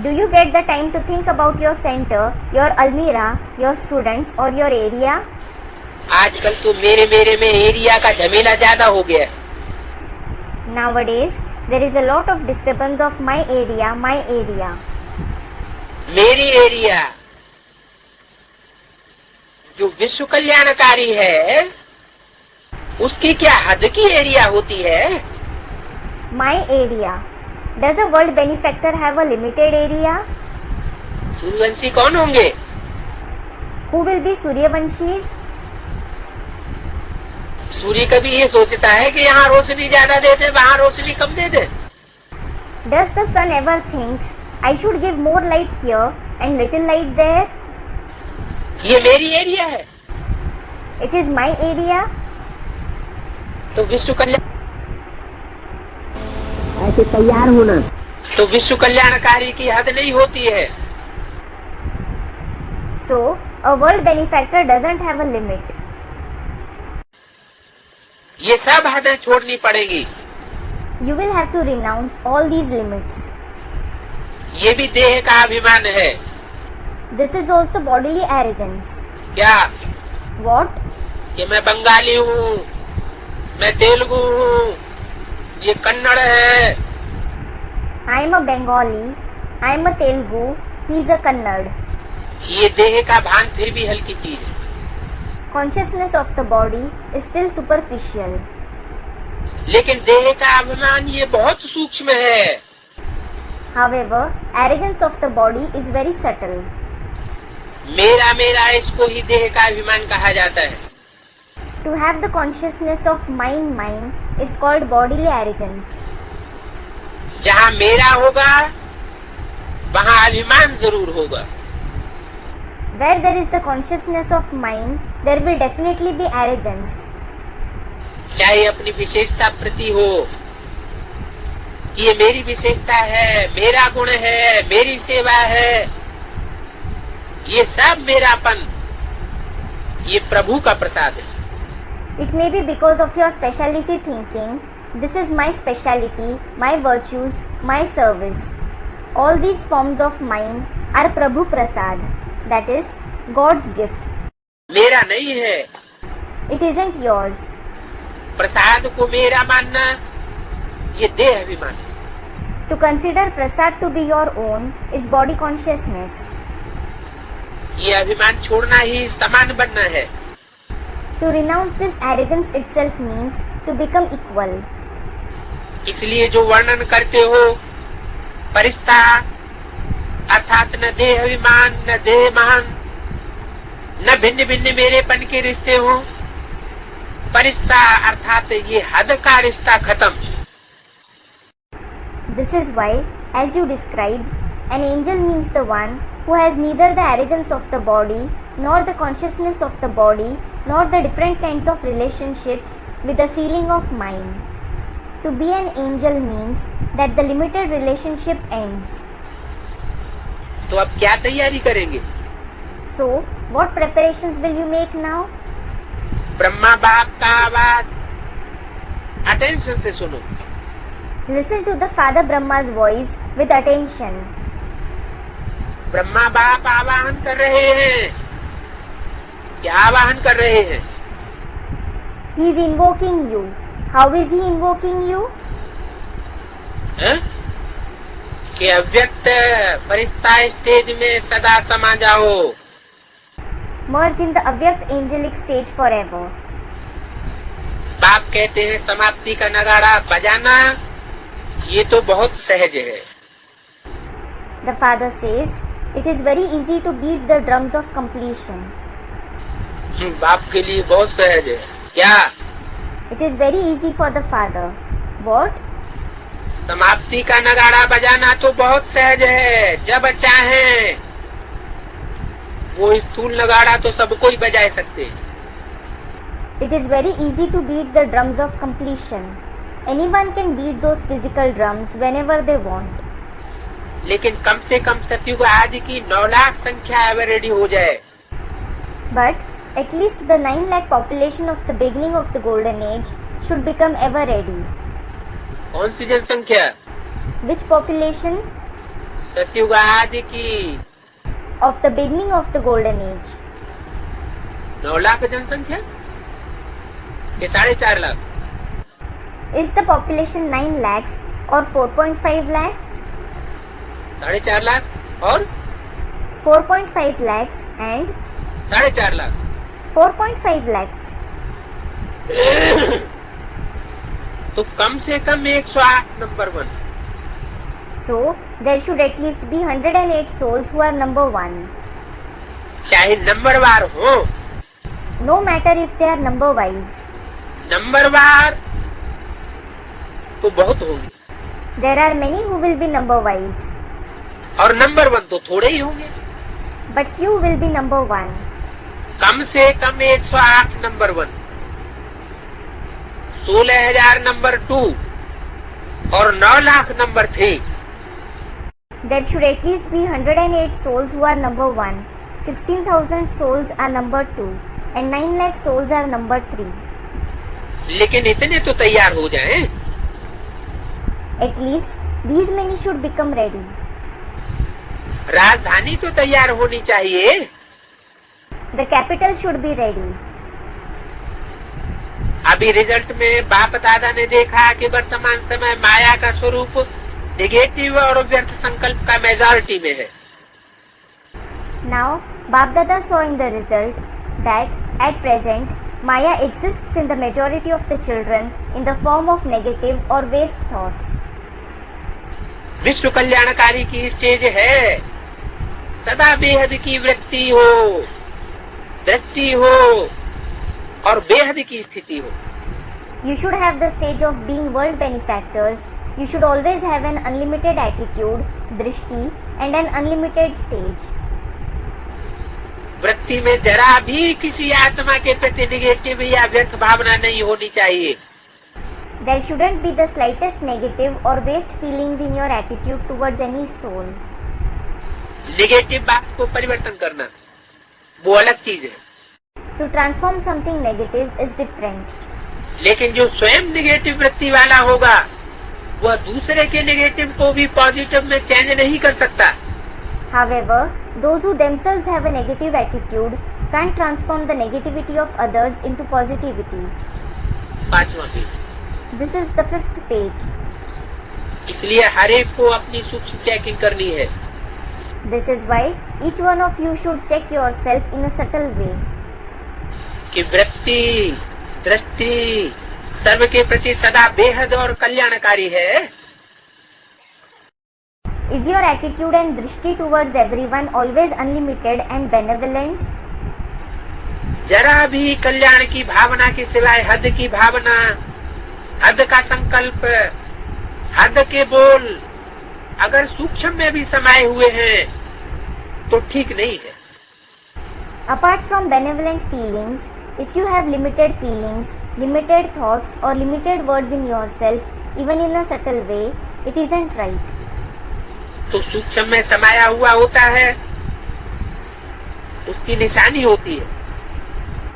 Do you get the time to think about your center, your almirah, your students or your area? आजकल तो मेरे में एरिया का झमेला ज्यादा हो गया है। Nowadays, there is a lot of disturbance of my area, my area. मेरी एरिया जो विश्व कल्याणकारी है, उसकी क्या हद की एरिया होती है? My area. Does a world benefactor have a limited area? Suryavanshi कौन होंगे? Who will be Suryavanshis? सूर्य कभी ये सोचता है कि यहाँ रोशनी ज्यादा दे दे, वहाँ रोशनी कम दे दे? Does the sun ever think, I should give more light here and little light there? ये मेरी एरिया है। It is my area. तो विश्व कल्याण, ऐसे तैयार होना। तो विश्व कल्याणकारी की हद नहीं होती है। So, a world benefactor doesn't have a limit. ये सब हदें छोड़नी पड़ेगी। You will have to renounce all these limits. ये भी देह का अभिमान है। This is also bodily arrogance. क्या? What? कि मैं बंगाली हूँ, मैं तेलुगु हूँ, ये कन्नड़ है। I am a Bengali, I am a Telugu, He is a Kannad. ये देह का भान फिर भी हल्की चीज है, Consciousness of the body is still superficial. लेकिन देह का अभिमान ये बहुत सूक्ष्म है। However, arrogance of the body is very subtle. मेरा मेरा इसको ही देह का अभिमान कहा जाता है। To have the consciousness of mine is called bodily arrogance. जहाँ मेरा होगा वहाँ अभिमान जरूर होगा। Where there is the consciousness of mine, there will definitely be arrogance. चाहे अपनी विशेषता प्रति हो कि ये मेरी विशेषता है, मेरा गुण है, मेरी सेवा है, ये सब मेरापन, ये प्रभु का प्रसाद है। It may be because of your speciality thinking, this is my speciality, my virtues, my service. All these forms of mine are Prabhu Prasad, that is, God's gift. मेरा नहीं है। It isn't yours. प्रसाद को मेरा मानना ये देह अभिमान है। To consider Prasad to be your own is body consciousness. ये अभिमान छोड़ना ही समान बनना है। To renounce this arrogance itself means to become equal. इसलिए जो वर्णन करते हो परिस्ता अर्थात न देह अभिमान न देह महान न भिन्न भिन्न मेरेपन के रिश्ते हो, परिस्ता अर्थात ये हद का रिश्ता खत्म। This is why, as you described, an angel means the one who has neither the arrogance of the body, nor the consciousness of the body, nor the different kinds of relationships with the feeling of mind. To be an angel means that the limited relationship ends. तो अब क्या तैयारी करेंगे? So, what preparations will you make now? Brahma बाप का आवाज attention से सुनो। Listen to the Father Brahma's voice with attention. Brahma बाप आवाहन कर रहे हैं। क्या आवाहन कर रहे हैं? He is invoking you. How is he invoking you? हैं? कि अव्यक्त फरिश्ता स्टेज में सदा समा जाओ। Merge in the Avyakt angelic stage forever. बाप कहते हैं समाप्ति का नगाड़ा बजाना ये तो बहुत सहज है। The Father says, it is very easy to beat the drums of completion. बाप के लिए बहुत सहज है। क्या? It is very easy for the Father. What? समाप्ति का नगाड़ा बजाना तो बहुत सहज है। जब चाहें वो स्थूल नगाड़ा तो सबको ही बजा सकते हैं। It is very easy to beat the drums of completion. Anyone can beat those physical drums whenever they want. लेकिन कम से कम सतयुग आदि की 9 लाख संख्या अब रेडी हो जाए। But at least the 9 lakh population of the beginning of the golden age should become ever ready. कौन सी जनसंख्या? Which population? सतयुग आदि की Of the beginning of the golden age. 9 lakh जनसंख्या के 4.5 lakh? Is the population 9 lakhs or 4.5 lakhs? 4.5 lakh और 4.5 lakhs and 4.5 lakh. 4.5 lakhs. तो कम से कम 108 number 1। So, there should at least be 108 souls who are number 1. चाहे नंबरवार हो, No matter if they are number wise. नंबरवार तो बहुत होंगे There are many who will be number wise, और number 1 तो थोड़े ही होंगे। but few will be number 1. कम से कम 108 नंबर 1, 16,000 नंबर 2 और 9 lakh number 3। There should at least be 108 souls who are number 1, 16,000 souls are number 2, and 9 lakh souls are number 3. लेकिन इतने तो तैयार हो जाएं। At least these many should become ready. राजधानी तो तैयार होनी चाहिए। The capital should be ready. अभी रिजल्ट में बाप दादा ने देखा कि वर्तमान समय माया का स्वरूप नेगेटिव और व्यर्थ संकल्प का मेजॉरिटी में है। Now, Bap Dada saw in the result that at present Maya exists in the majority of the children in the form of negative or waste thoughts. विश्व कल्याणकारी की स्टेज है, सदा बेहद की वृत्ति हो, दृष्टि हो और बेहद की स्थिति हो. You should have the stage of being world benefactors. You should always have an unlimited attitude, drishti, and an unlimited stage. वृत्ति में जरा भी किसी आत्मा के प्रति निगेटिव या व्यर्थ भावना नहीं होनी चाहिए. There shouldn't be the slightest negative or waste feelings in your attitude towards any soul. Negative बात को परिवर्तन करना वो अलग चीज है. To transform something negative is different. लेकिन जो स्वयं निगेटिव वृत्ति वाला होगा वह दूसरे के निगेटिव को भी पॉजिटिव में चेंज नहीं कर सकता. However, those who themselves have a negative attitude can't transform the negativity of others into positivity. 5वां page. This is the 5th page. इसलिए हर एक को अपनी सूक्ष्म चेकिंग करनी है. This is why each one of you should check yourself in a subtle way. कि वृत्ति दृष्टि सर्व के प्रति सदा बेहद और कल्याणकारी है. Is your attitude and drishti towards everyone always unlimited and benevolent? जरा भी कल्याण की भावना के सिवाय हद की भावना, हद का संकल्प, हद के बोल अगर सूक्ष्म में भी समाये हुए हैं तो ठीक नहीं है. Apart from benevolent feelings, if you have limited feelings, limited thoughts or limited words in yourself, even in a subtle way, it isn't right. तो सूक्ष्म में समाया हुआ होता है, उसकी निशानी होती है.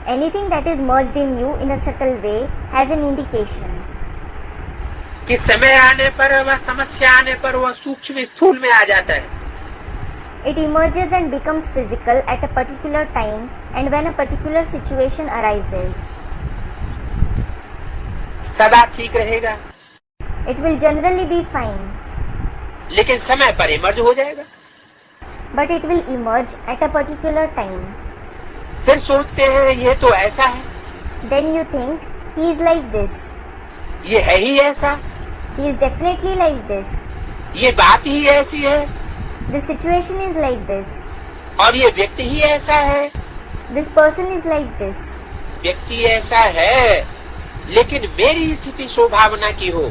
Anything that is merged in you in a subtle way has an indication. कि समय आने पर वह समस्या आने पर वह सूक्ष्म स्थूल में आ जाता है. It emerges and becomes physical at a particular time and when a particular situation arises. सदा ठीक रहेगा. It will generally be fine. लेकिन समय पर इमर्ज हो जाएगा. But it will emerge at a particular time. फिर सोचते हैं ये तो ऐसा है. Then you think, he is like this. ये है ही ऐसा. He is definitely like this. ये बात ही ऐसी है. The situation is like this. और ये व्यक्ति ही ऐसा है. This person is like this. व्यक्ति ऐसा है लेकिन मेरी स्थिति स्वभावना की हो.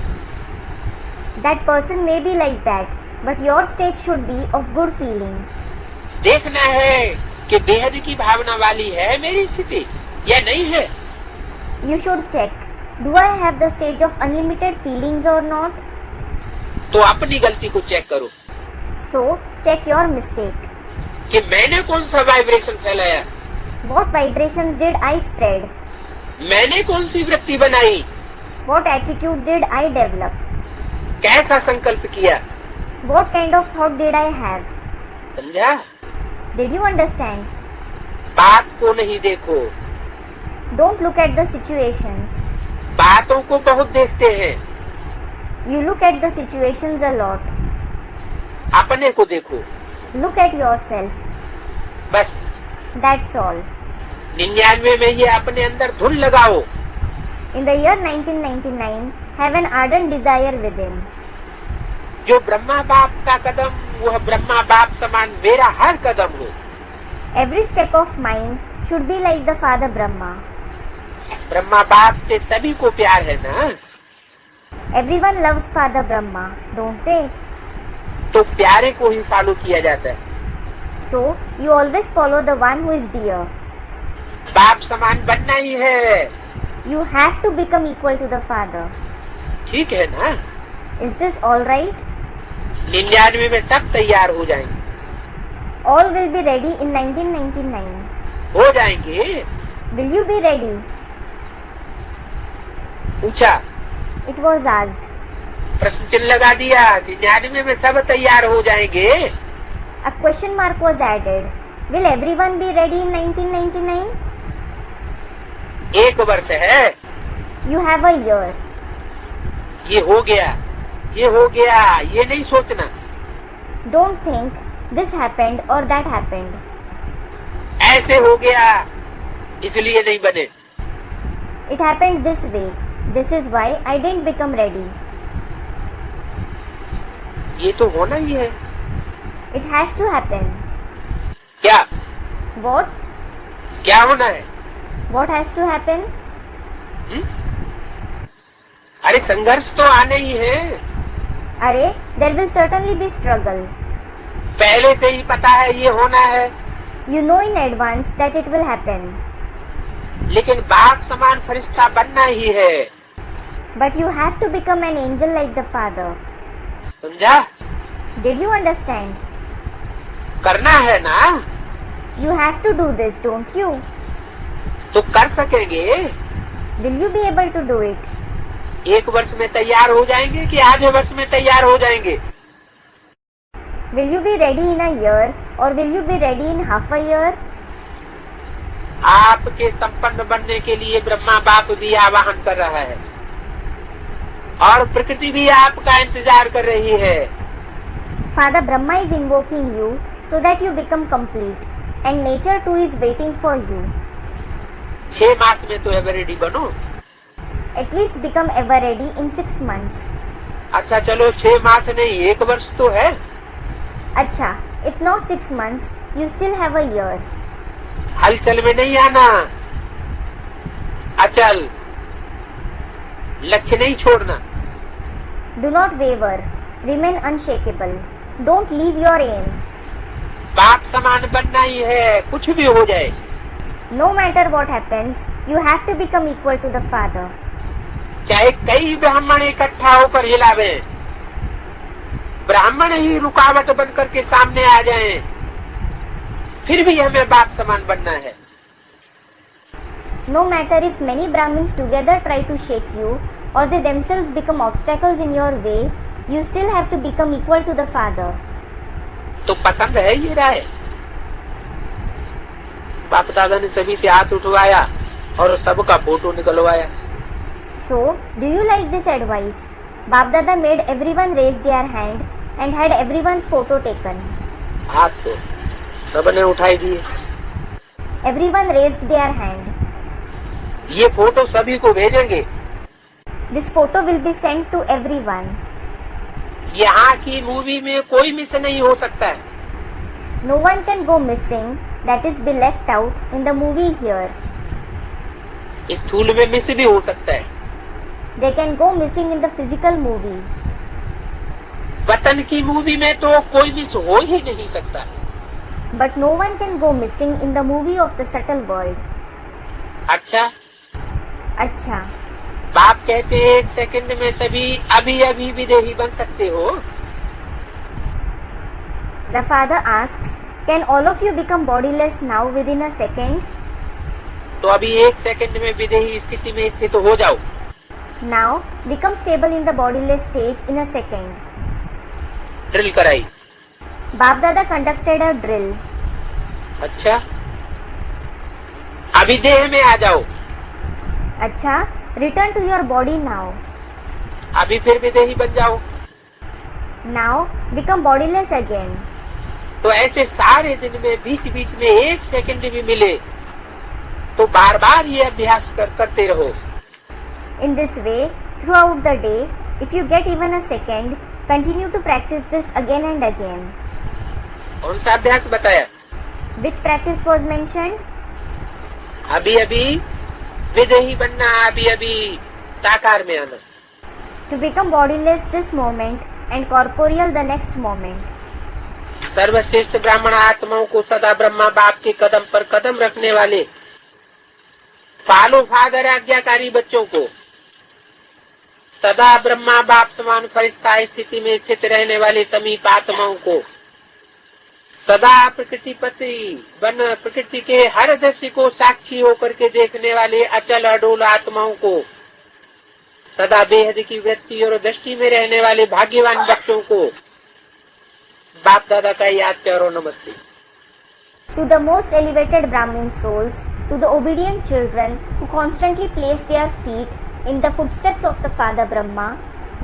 That person may be like that, but your state should be of good feelings. देखना है कि बेहद की भावना वाली है मेरी स्थिति या नहीं है. You should check, do I have the stage of unlimited feelings or not? तो अपनी गलती को चेक करो. So, check your mistake. कि मैंने कौन सा वाइब्रेशन फैलाया. What vibrations did I spread? मैंने कौन सी वृत्ति बनाई. What attitude did I develop? कैसा संकल्प किया. What kind of thought did I have? समझा. Did you understand? बात को नहीं देखो. Don't look at the situations. बातों को बहुत देखते हैं. You look at the situations a lot. अपने को देखो. Look at yourself. बस. That's all. 99 में ये अपने अंदर धुन लगाओ. In the year 1999, have an ardent desire within. जो ब्रह्मा बाप का कदम वह ब्रह्मा बाप समान मेरा हर कदम हो. Every step of mine should be like the Father Brahma. Brahma बाप से सभी को प्यार है ना. Everyone loves Father Brahma, don't they? तो प्यारे को ही फॉलो किया जाता है. So, you always follow the one who is dear. बाप समान बनना ही है. You have to become equal to the Father. ठीक है ना. Is this all right? 99 में सब तैयार हो जाएंगे. All will be ready in 1999. हो जाएंगे. Will you be ready? पूछा. It was asked. प्रश्न चिन्ह लगा दिया. 99 में सब तैयार हो जाएंगे. A question mark was added. Will everyone be ready in 1999? एक वर्ष है. You have a year. ये हो गया, ये हो गया, ये नहीं सोचना. Don't think this happened or that happened. ऐसे हो गया इसलिए नहीं बने। It happened this way. This is why I didn't become ready. ये तो होना ही है। It has to happen. क्या What? क्या होना है? What has to happen? अरे संघर्ष तो आने ही है। अरे, there will certainly be struggle. पहले से ही पता है ये होना है। You know in advance that it will happen. लेकिन बाप समान फरिश्ता बनना ही है। But you have to become an angel like the Father. समझा? Did you understand? करना है ना? You have to do this, don't you? तो कर सकेंगे? Will you be able to do it? 1 वर्ष में तैयार हो जाएंगे कि आधे वर्ष में तैयार हो जाएंगे? Will you be ready in a year or will you be ready in half a year? आपके संपन्न बनने के लिए ब्रह्मा बाप भी आवाहन कर रहा है और प्रकृति भी आपका इंतजार कर रही है। Father Brahma is invoking you so that you become complete and nature too is waiting for you. 6 मास में तो एवर रेडी बनो। At least become ever ready in 6 months. अच्छा चलो 6 मास नहीं 1 वर्ष तो है। अच्छा, if not 6 months, you still have a year. हलचल में नहीं आना, अचल, लक्ष्य नहीं छोड़ना। Do not waver, remain unshakable. Don't leave your aim. बाप समान बनना ही है, कुछ भी हो जाए। No matter what happens, you have to become equal to the Father. चाहे कई ब्राह्मण इकट्ठा होकर हिलावे, ब्राह्मण ही रुकावट बनकर के सामने आ जाएं, फिर भी हमें बाप समान बनना है। No matter if many Brahmins together try to shake you or they themselves become obstacles in your way, you still have to become equal to the Father. तो पसंद है ये राय? बाप दादा ने सभी से हाथ उठवाया और सबका फोटो निकलवाया। So, do you like this advice? Bap Dada made everyone raise their hand and had everyone's photo taken. हाथ तो सबने उठाई दिए। Everyone raised their hand. ये फोटो सभी को भेजेंगे। This photo will be sent to everyone. यहाँ की मूवी में कोई मिस नहीं हो सकता है। No one can go missing, that is be left out in the movie here. स्थूल में मिस भी हो सकता है। They can go missing in the physical movie. वतन की मूवी में तो कोई मिस हो ही नहीं सकता। But no one can go missing in the movie of the subtle world. अच्छा, अच्छा, बाप कहते हैं 1 सेकंड में सभी अभी अभी विदेही बन सकते हो। the Father asks, can all of you become bodiless now within a second? तो अभी 1 सेकंड में विदेही स्थिति में स्थित हो जाओ। Now, become stable in the bodiless stage in a second. Drill कराई। Bap Dada conducted a drill. अच्छा, अभी देह में आ जाओ। अच्छा, return to your body now. अभी फिर विदेही बन जाओ। Now, become bodiless again. तो ऐसे सारे दिन में बीच बीच में 1 सेकंड भी मिले तो बार बार ये अभ्यास करते रहो। In this way, throughout the day, if you get even a second, continue to practice this again and again. कौन सा अभ्यास बताया? Which practice was mentioned? अभी अभी विदेही बनना, अभी अभी साकार में आना। To become bodiless this moment and corporeal the next moment. सर्वश्रेष्ठ ब्राह्मण आत्माओं को सदा ब्रह्मा बाप के कदम पर कदम रखने वाले फॉलो फादर आज्ञाकारी बच्चों को, सदा ब्रह्मा बाप समान फरिश्ता स्थिति में स्थित रहने वाले समीप आत्माओं को, सदा प्रकृति पति बन प्रकृति के हर दृश्य को साक्षी होकर के देखने वाले अचल अडोल आत्माओं को, सदा बेहद की वृत्ति और दृष्टि में रहने वाले भाग्यवान बच्चों को बाप दादा का याद प्यारो नमस्ते। To the most elevated Brahmin souls, to the obedient children who constantly place their feet in the footsteps of the Father Brahma,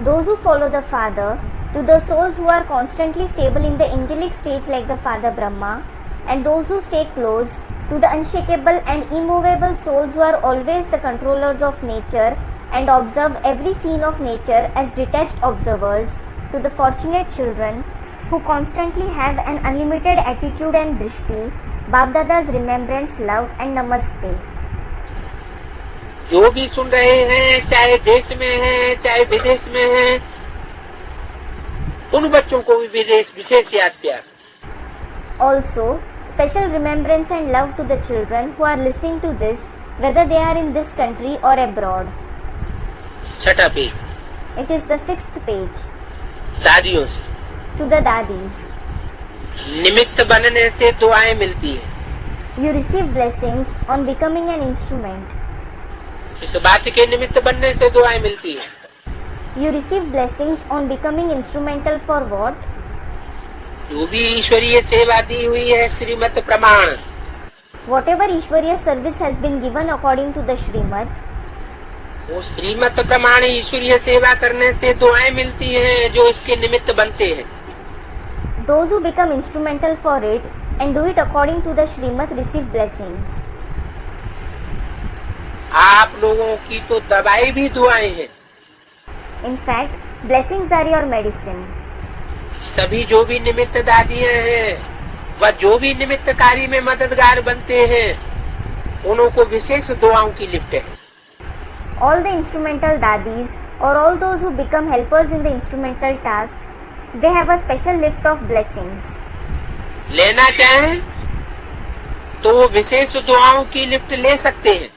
those who follow the Father, to the souls who are constantly stable in the angelic stage like the Father Brahma, and those who stay close To the unshakable and immovable souls who are always the controllers of nature and observe every scene of nature as detached observers, to the fortunate children who constantly have an unlimited attitude and drishti, Bap Dada's remembrance, love and namaste. जो भी सुन रहे हैं, चाहे देश में हैं, चाहे विदेश में हैं, उन बच्चों को भी विशेष याद प्यार. Also, special remembrance and love to the children who are listening to this, whether they are in this country or abroad. छठा page. It is the 6th page. दादियों से. To the dadis. निमित्त बनने से दुआएं मिलती है. You receive blessings on becoming an instrument. इस बात के निमित्त बनने से दुआएं मिलती है. You receive blessings on becoming instrumental for what? जो भी ईश्वरीय सेवा दी हुई है श्रीमत प्रमाण, Whatever Ishwariya service has been given according to the Shrimad, वो श्रीमत प्रमाण ईश्वरीय सेवा करने से दुआएं मिलती हैं जो इसके निमित्त बनते हैं. those who become instrumental for it and do it according to the Shrimad receive blessings. आप लोगों की तो दवाई भी दुआएं हैं. In fact, blessings are your medicine. सभी जो भी निमित्त दादियां हैं व जो भी निमित्त कार्य में मददगार बनते हैं, उन्हों को विशेष दुआओं की लिफ्ट है. All the instrumental dadis or all those who become helpers in the instrumental task, they have a special lift of blessings. लेना चाहें तो वो विशेष दुआओं की लिफ्ट ले सकते हैं.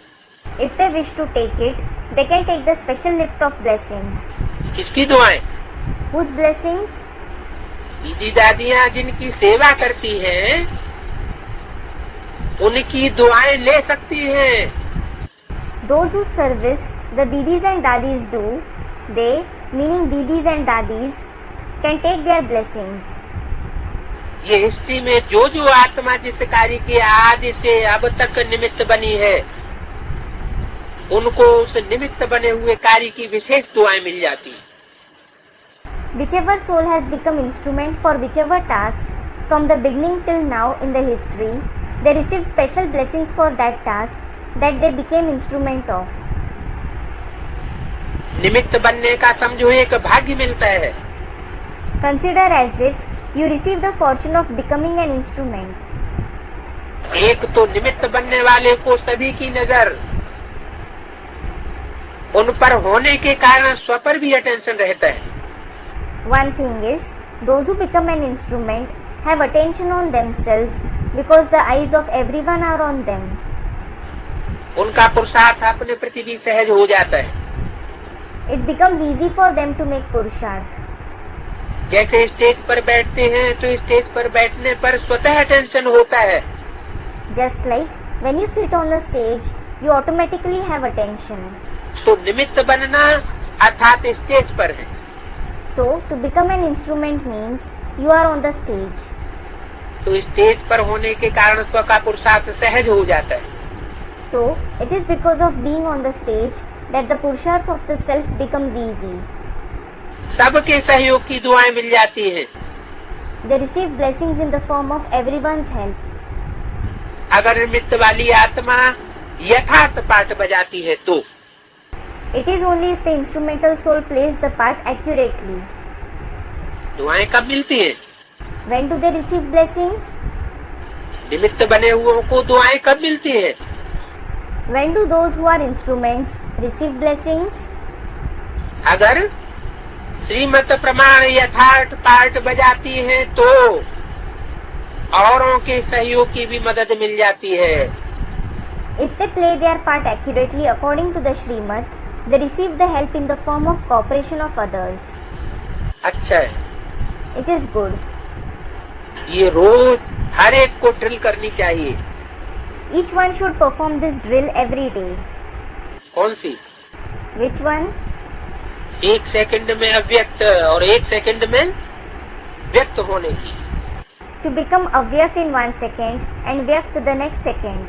If they wish to take it, they can take the special lift of blessings. किसकी दुआएं? Whose blessings? दीदी दादियां जिनकी सेवा करती हैं, उनकी दुआएं ले सकती हैं. Those whose service the didis and dadis do, they, meaning didis and dadis, can take their blessings. ये हिस्ट्री में जो जो आत्मा जिस कार्य के आदि से अब तक निमित्त बनी है, उनको उस निमित्त बने हुए कार्य की विशेष दुआएं मिल जाती हैं. Whichever soul has become instrument for whichever task from the beginning till now in the history, they receive special blessings for that task that they became instrument of. निमित्त बनने का समझो एक भाग्य मिलता है. Consider as if you receive the fortune of becoming an instrument. एक तो निमित्त बनने वाले को सभी की नजर उन पर होने के कारण स्व पर भी अटेंशन रहता है. One thing is, those who become an instrument have attention on themselves because the eyes of everyone are on them. उनका पुरुषार्थ अपने प्रति भी सहज हो जाता है. It becomes easy for them to make purusharth. जैसे स्टेज पर बैठते हैं तो स्टेज पर बैठने पर स्वतः अटेंशन होता है. Just like when you sit on the stage, you automatically have attention. तो निमित्त बनना अर्थात स्टेज पर है. So, to become an instrument means you are on the stage. तो स्टेज पर होने के कारण स्व का पुरुषार्थ सहज हो जाता है. So, it is because of being on the stage that the purusharth of the self becomes easy. सबके सहयोग की दुआएं मिल जाती हैं. They receive blessings in the form of everyone's help. अगर निमित्त वाली आत्मा यथार्थ पाठ बजाती है तो It is only if the instrumental soul plays the part accurately. दुआएं कब मिलती हैं? When do they receive blessings? निमित्त बने हुओं को दुआएं कब मिलती हैं? When do those who are instruments receive blessings? अगर श्रीमत प्रमाण यथार्थ पाठ बजाती हैं तो औरों के सहयोग की भी मदद मिल जाती है. If they play their part accurately according to the Shrimad, they receive the help in the form of cooperation of others. अच्छा है. It is good. ये रोज हर एक को ड्रिल करनी चाहिए. Each one should perform this drill every day. कौन सी? Which one? 1 second में अव्यक्त और 1 सेकंड में व्यक्त होने की. To become avyakt in 1 second and vyakt the next second.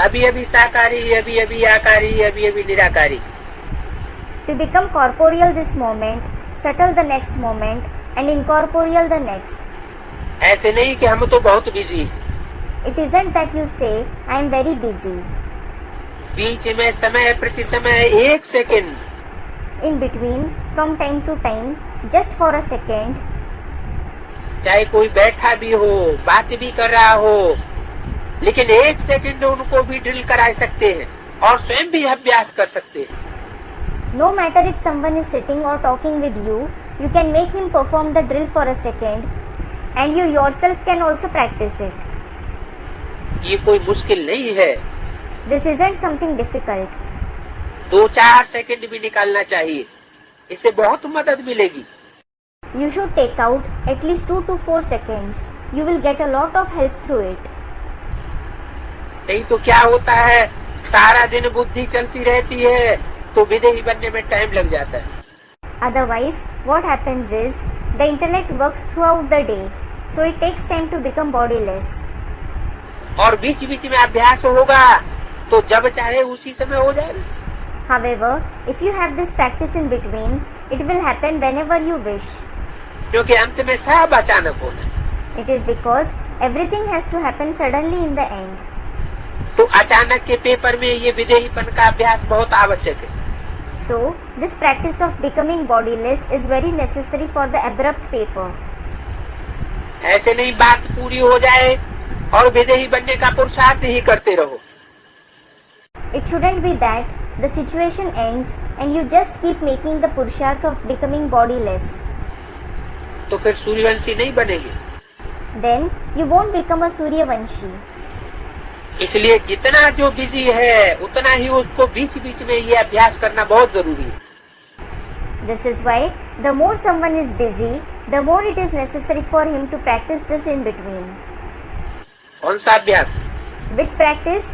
अभी अभी साकारी, अभी अभी आकारी, अभी अभी निराकारी. To become corporeal this moment, subtle the next moment and incorporeal the next. ऐसे नहीं कि हम तो बहुत busy. It isn't that you say, I am very busy. बीच में समय प्रति समय 1 second, In between, from time to time, just for a second, चाहे कोई बैठा भी हो, बात भी कर रहा हो, लेकिन 1 सेकंड उनको भी ड्रिल करा सकते हैं और स्वयं भी अभ्यास कर सकते हैं। no matter if someone is sitting or talking with you, you can make him perform the drill for a second, and you yourself can also practice it. ये कोई मुश्किल नहीं है। This isn't something difficult. 2-4 second भी निकालना चाहिए, इससे बहुत मदद मिलेगी। You should take out at least 2 to 4 seconds. You will get a lot of help through it. नहीं तो क्या होता है, सारा दिन बुद्धि चलती रहती है तो विदेही बनने में टाइम लग जाता है। Otherwise, what happens is, the intellect works throughout the day, so it takes time to become bodiless. और बीच बीच में अभ्यास होगा तो जब चाहे उसी समय हो जाएगा। However, if you have this practice in between, it will happen whenever you wish. क्योंकि अंत में सब अचानक होना है। It is because everything has to happen suddenly in the end. तो अचानक के पेपर में ये विदेहीपन का अभ्यास बहुत आवश्यक है। So, this practice of becoming bodiless is very necessary for the abrupt paper. ऐसे नहीं बात पूरी हो जाए और विदेही बनने का पुरुषार्थ ही करते रहो। It shouldn't be that the situation ends and you just keep making the purusharth of becoming bodiless. तो फिर सूर्यवंशी नहीं बनेंगे। Then you won't become a Suryavanshi. इसलिए जितना जो बिजी है उतना ही उसको बीच बीच में ये अभ्यास करना बहुत जरूरी है। This is why the more someone is busy, the more it is necessary for him to practice this in between. कौन सा अभ्यास? Which practice?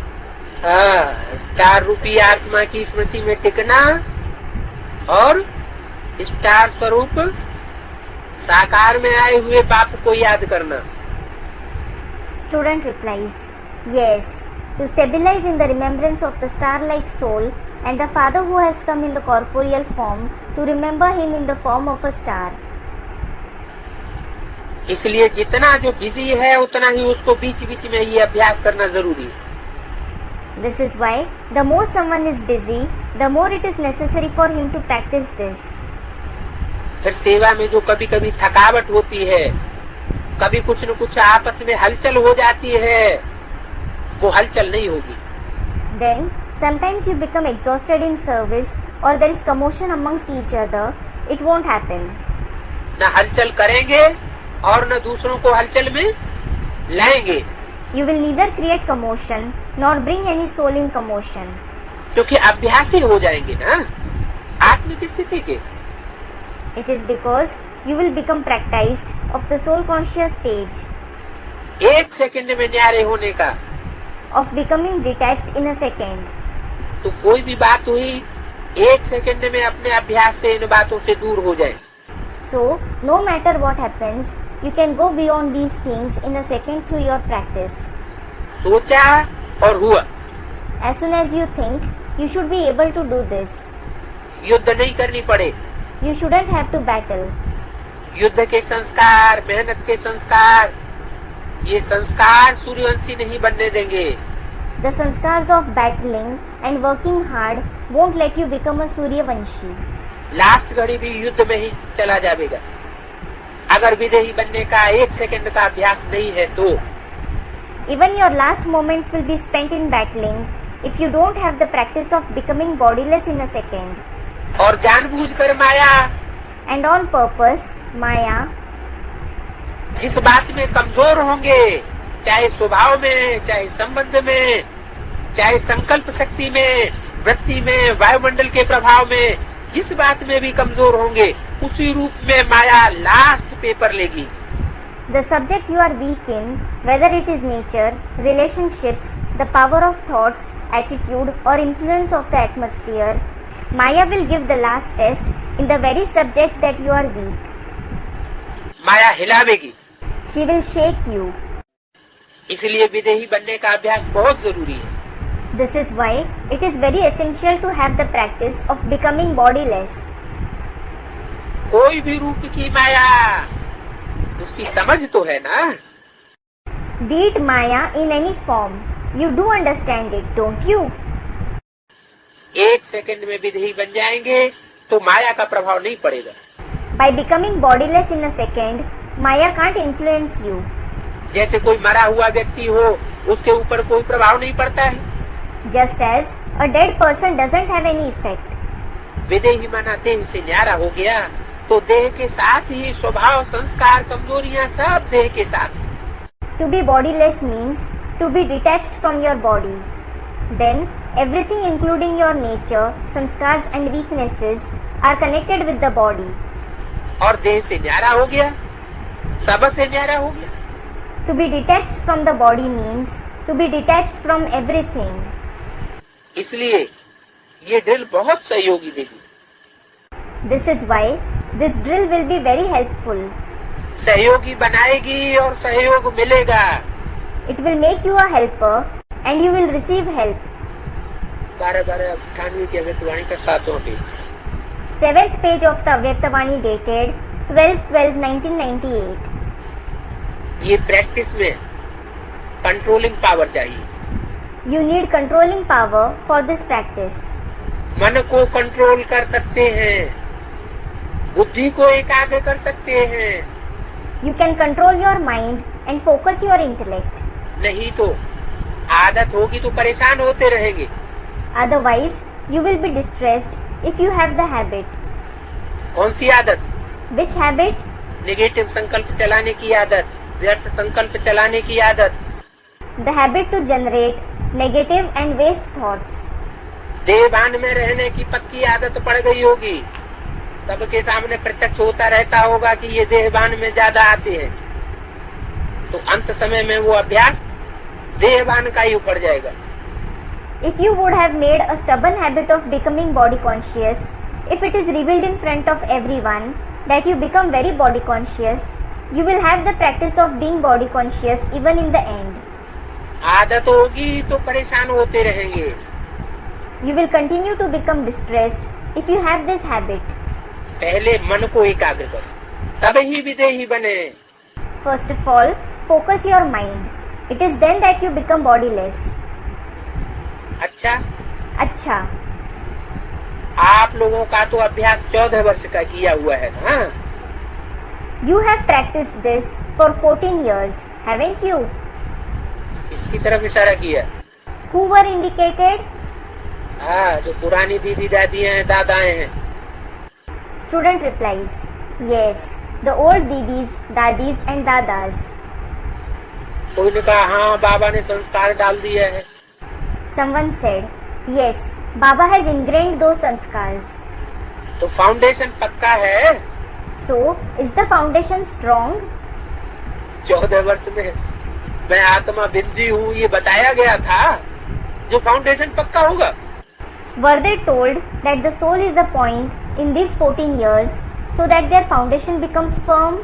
हाँ, स्टार रूपी आत्मा की स्मृति में टिकना और स्टार स्वरूप साकार में आए हुए बाप को याद करना। Student replies, yes, to stabilize in the remembrance of the star-like soul and the Father who has come in the corporeal form, to remember him in the form of a star. इसलिए जितना जो busy है उतना ही उसको बीच बीच में ये अभ्यास करना जरूरी है। This is why the more someone is busy, the more it is necessary for him to practice this. फिर सेवा में जो कभी कभी थकावट होती है, कभी कुछ न कुछ आपस में हलचल हो जाती है, वो हलचल नहीं होगी। Then, sometimes you become exhausted in service or there is commotion amongst each other, it won't happen. न हलचल करेंगे और न दूसरों को हलचल में लाएंगे। You will neither create commotion nor bring any soul in commotion. क्योंकि अभ्यास ही हो जाएंगे ना आत्मिक स्थिति के। It is because you will become practiced of the soul conscious stage, 1 second में न्यारे होने का। of becoming detached in a second. तो कोई भी बात हुई 1 सेकंड में अपने अभ्यास से इन बातों से दूर हो जाए। So, no matter what happens, you can go beyond these things in a second through your practice. सोचा और हुआ। As soon as you think, you should be able to do this. युद्ध नहीं करनी पड़े। You shouldn't have to battle. युद्ध के संस्कार, मेहनत के संस्कार, ये संस्कार सूर्यवंशी नहीं बनने देंगे। The sanskars of battling and working hard won't let you become a Suryavanshi. Last घड़ी भी युद्ध में ही चला जाएगा अगर विदेही बनने का 1 सेकंड का अभ्यास नहीं है तो। Even your last moments will be spent in battling if you don't have the practice of becoming bodiless in a second. और जानबूझकर माया, And on purpose, Maya, जिस बात में कमजोर होंगे, चाहे स्वभाव में, चाहे संबंध में, चाहे संकल्प शक्ति में, वृत्ति में, वायुमंडल के प्रभाव में, जिस बात में भी कमजोर होंगे उसी रूप में माया लास्ट पेपर लेगी। the subject you are weak in, whether it is nature, relationships, the power of thoughts, attitude or influence of the atmosphere, Maya will give the last test in the very subject that you are weak. माया हिलावेगी। She will shake you. इसलिए विदेही बनने का अभ्यास बहुत जरूरी है। This is why it is very essential to have the practice of becoming bodiless. कोई भी रूप की माया, उसकी समझ तो है ना। be it Maya in any form. You do understand it, don't you? एक सेकंड में विदेही बन जाएंगे तो माया का प्रभाव नहीं पड़ेगा। By becoming bodiless in a second, Maya can't influence you. जैसे कोई मरा हुआ व्यक्ति हो, उसके ऊपर कोई प्रभाव नहीं पड़ता है। Just as a dead person doesn't have any effect. विदेही माना देह से न्यारा हो गया तो देह के साथ ही स्वभाव, संस्कार, कमजोरियां सब देह के साथ। To be bodiless means to be detached from your body. Then everything including your nature, sanskars and weaknesses are connected with the body. और देह से न्यारा हो गया, सब से न्यारा हो गया। To be detached from the body means to be detached from everything. इसलिए ये ड्रिल बहुत सहयोगी देगी। This is why this drill will be very helpful. सहयोगी बनाएगी और सहयोग मिलेगा। It will make you a helper and you will receive help. 12/12/98 की अव्यक्तवाणी का 7वां page. 7th page of the Avyaktavani dated 12/12/1998. ये प्रैक्टिस में कंट्रोलिंग पावर चाहिए। You need controlling power for this practice. मन को कंट्रोल कर सकते हैं, बुद्धि को एकाग्र कर सकते हैं, You can control your mind and focus your intellect. नहीं तो आदत होगी तो परेशान होते रहेंगे। Otherwise, you will be distressed if you have the habit. कौन सी आदत? Which habit? नेगेटिव संकल्प चलाने की आदत, व्यर्थ संकल्प चलाने की आदत। The habit to generate negative and waste thoughts. देहभान में रहने की पक्की आदत पड़ गई होगी। सबके सामने प्रत्यक्ष होता रहता होगा कि ये देहभान में ज्यादा आते हैं, तो अंत समय में वो अभ्यास देहभान का ही पड़ जाएगा। If you would have made a stubborn habit of becoming body conscious, if it is revealed in front of everyone that you become very body conscious, you will have the practice of being body conscious even in the end. आदत होगी तो परेशान होते रहेंगे। You will continue to become distressed if you have this habit. पहले मन को एकाग्र करो, तब ही विदेही बने। First of all, focus your mind. It is then that you become bodiless. अच्छा, अच्छा, आप लोगों का तो अभ्यास 14 वर्ष का किया हुआ है। हाँ, you have practiced this for 14 years, haven't you? इसकी तरफ इशारा किया। Who were indicated? हाँ, जो पुरानी दीदी दादी हैं, दादाएं हैं। Student replies, yes, the old didis, dadis and dadas. कोई ने कहा हाँ, बाबा ने संस्कार डाल दिया है। Someone said, yes, Baba has ingrained those sanskars. तो फाउंडेशन पक्का है। So, is the foundation strong? 14 वर्ष में मैं आत्मा बिंदी हूँ, ये बताया गया था, जो फाउंडेशन पक्का होगा। Were they told that the soul is a point in these 14 years so that their foundation becomes firm?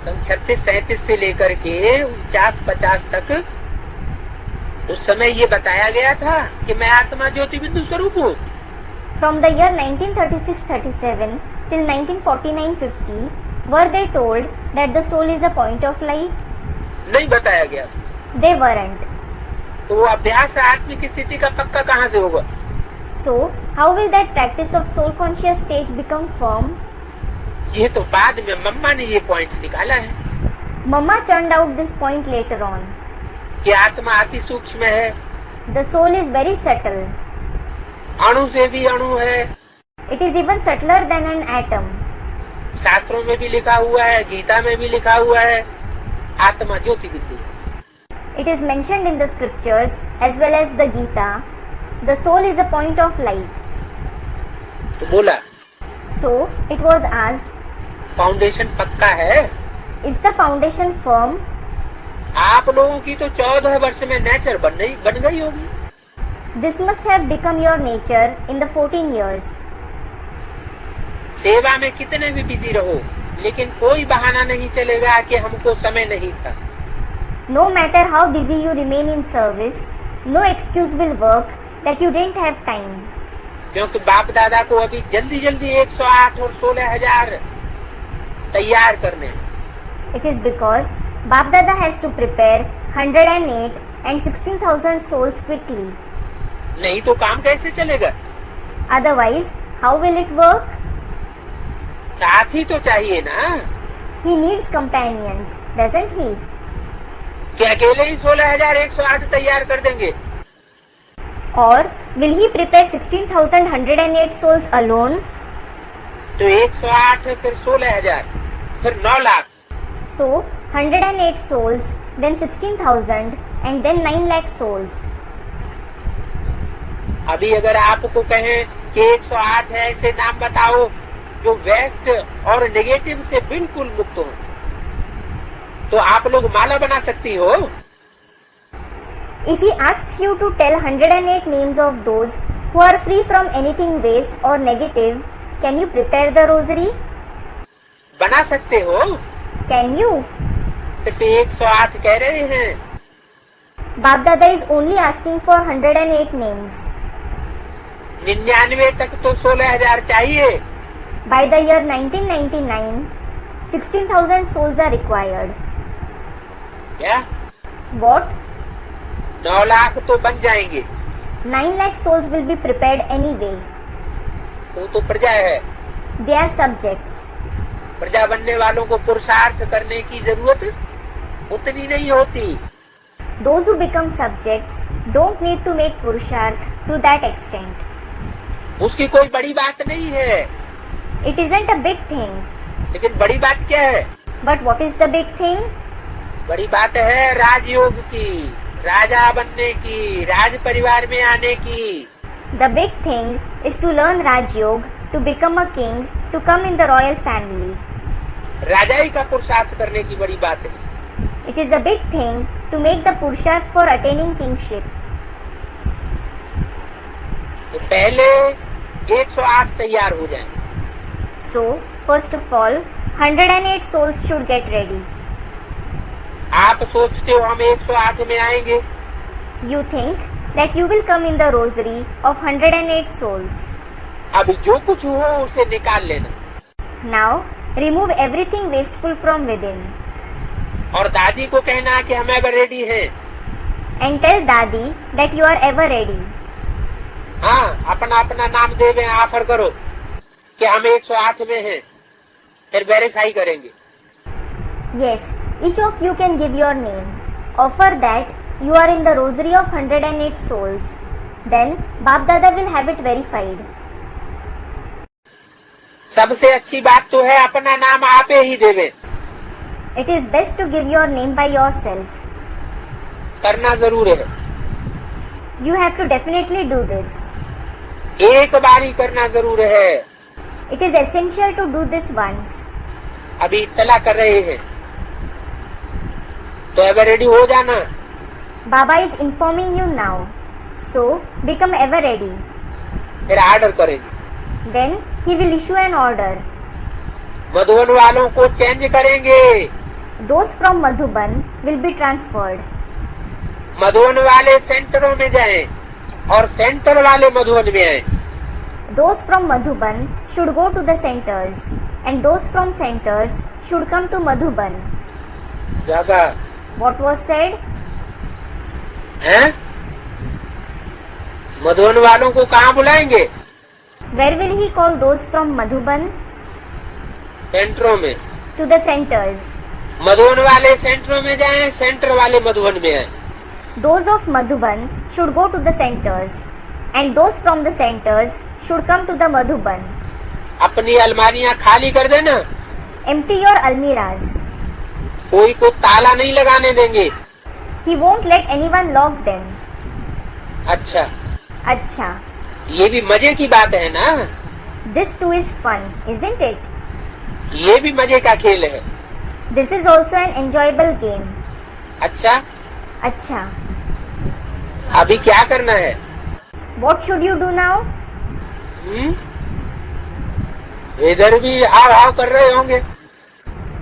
सन 36-37 से लेकर के 49-50 तक उस समय ये बताया गया था कि मैं आत्मा ज्योति बिंदु स्वरूप हूँ। From the year 1936-37 till 1949-50, were they told that the soul is a point of light? नहीं बताया गया। They weren't. तो वो अभ्यास आत्मिक स्थिति का पक्का कहाँ से होगा? So, how will that practice of soul conscious stage become firm? ये तो बाद में मम्मा ने ये पॉइंट निकाला है। Mama churned out this point later on. कि आत्मा अति सूक्ष्म है, The soul is very subtle. अणु से भी अणु है। It is even subtler than an atom. शास्त्रों में भी लिखा हुआ है, गीता में भी लिखा हुआ है, आत्मा ज्योति बिंदु है। It is mentioned in the scriptures as well as the Gita. The soul is a point of light. तो बोला So, it was asked, foundation पक्का है। is the foundation firm? आप लोगों की तो 14 वर्ष में नेचर बन गई होगी। This must have become your nature in the 14 years. सेवा में कितने भी बिजी रहो, लेकिन कोई बहाना नहीं चलेगा कि हमको समय नहीं था। No matter how busy you remain in service, no excuse will work that you didn't have time. क्योंकि बाप दादा को अभी जल्दी जल्दी 108 और 16,000 तैयार करने हैं। It is because Bap Dada has to prepare 108 and 16,000 souls quickly. नहीं तो काम कैसे चलेगा? Otherwise, how will it work? साथी तो चाहिए ना, He needs companions, doesn't he? कि अकेले ही 16,108 तैयार कर देंगे? Or will he prepare 16,108 souls alone? तो 108 फिर 16,000 फिर 9 lakh. So 108 souls, then 16,000 and then 9 lakh souls. अभी अगर आपको कहें कि 108 है ऐसे नाम बताओ जो वेस्ट और नेगेटिव से बिल्कुल मुक्त हो, तो आप लोग माला बना सकती हो? If he asks you to tell 108 names of those who are free from anything waste or negative, can you prepare the rosary? बना सकते हो? Can you? सिर्फ 108 कह रहे हैं। Bap Dada is only asking for 108 names. 99 तक तो 16,000 चाहिए। By the year 1999, 16,000 souls are required. क्या? What? 9 लाख तो बन जाएंगे। 9 lakh souls will be prepared anyway. तो प्रजा है। They are subjects. प्रजा बनने वालों को पुरुषार्थ करने की जरूरत उतनी नहीं होती। Those who become subjects don't need to make purusharth to that extent. उसकी कोई बड़ी बात नहीं है। It isn't a big thing. लेकिन बड़ी बात क्या है? But what is the big thing? बड़ी बात है राजयोग की, राजा बनने की, राज परिवार में आने की। The big thing is to learn Raj Yoga, to become a king, to come in the royal family. राजाई का पुरुषार्थ करने की बड़ी बात है। It is a big thing to make the purusharth for attaining kingship. तो पहले 108 तैयार हो जाएं। So, first of all, 108 souls should get ready. आप सोचते हो हम 108 में आएंगे? You think that you will come in the rosary of 108 souls. अभी जो कुछ हो उसे निकाल लेना। Now, remove everything wasteful from within. और दादी को कहना कि हम एवर रेडी हैं। And tell Dadi that you are ever ready. हाँ, अपना अपना नाम देवे, ऑफर करो कि हम 108 में हैं, फिर वेरीफाई करेंगे। Yes, each of you can give your name. Offer that you are in the rosary of 108 souls. Then Bap Dada will have it verified. सबसे अच्छी बात तो है अपना नाम आप ही देवे। It is best to give your name by yourself. करना जरूर है। You have to definitely do this. एक बारी करना जरूर है। It is essential to do this once. अभी इत्तला कर रहे हैं, तो एवर रेडी हो जाना। Baba is informing you now. So, become ever ready. फिर ऑर्डर करेंगे। Then, he will issue an order. Madhuban वालों को चेंज करेंगे। Those from Madhuban will be transferred. Madhuban वाले सेंटरों में जाएं और सेंटर वाले मधुबन में आए। Those from Madhuban should go to the centers, and those from centers should come to Madhuban. जगह What was said? हैं? मधुबन वालों को कहाँ बुलाएंगे? Where will he call those from Madhuban? सेंटरों में। To the centers. मधुबन वाले सेंटरों में जाएं, सेंटर वाले मधुबन में आए। Those of Madhuban should go to the centers, and those from the centers should come to the Madhuban. अपनी अलमारियां खाली कर देना। Empty your almiras. कोई को ताला नहीं लगाने देंगे। He won't let anyone lock them. अच्छा, Acha. ये भी मजे की बात है ना? This too is fun, isn't it? ये भी मजे का खेल है। This is also an enjoyable game. अच्छा, Acha. अभी क्या करना है? What should you do now? इधर भी हाव हाव कर रहे होंगे।